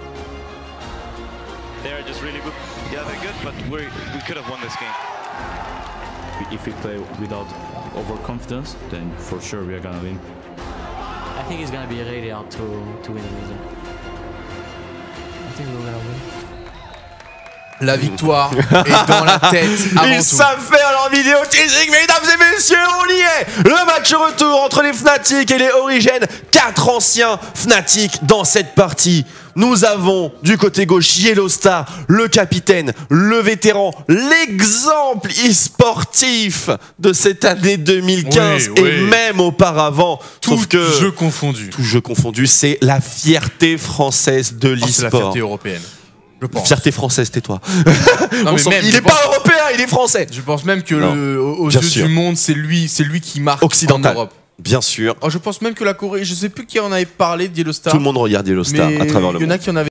They're just really good. Yeah, they're good, but we could have won this game.
If we play without overconfidence, then for sure we are gonna win.
I think it's gonna be really hard to win the season. I think we're gonna win.
La victoire est dans la tête avant
Ils
tout.
savent faire leur vidéo teasing, mesdames et messieurs, on y est. Le match retour entre les Fnatic et les Origènes. 4 anciens Fnatic dans cette partie. Nous avons du côté gauche Yellowstar, le capitaine, le vétéran, l'exemple e-sportif de cette année 2015
Oui,
et même auparavant.
Tout
Sauf que
jeu confondu.
tout jeu confondu, c'est la fierté française de
Oh, c'est la
l'e-sport.
fierté européenne. Je pense.
Fierté française, tais-toi.
Non, mais même,
il
je
n'est
pense-
pas européen, il est français.
Je pense même que
Non,
aux
bien
yeux
sûr.
du monde, c'est lui qui marque
Occidental.
en Europe.
Bien sûr.
Oh, je pense même que la Corée, je sais plus qui en avait parlé de Yellowstar.
Tout le monde regarde Yellowstar
mais
à travers le
il y en
monde.
a qui en avaient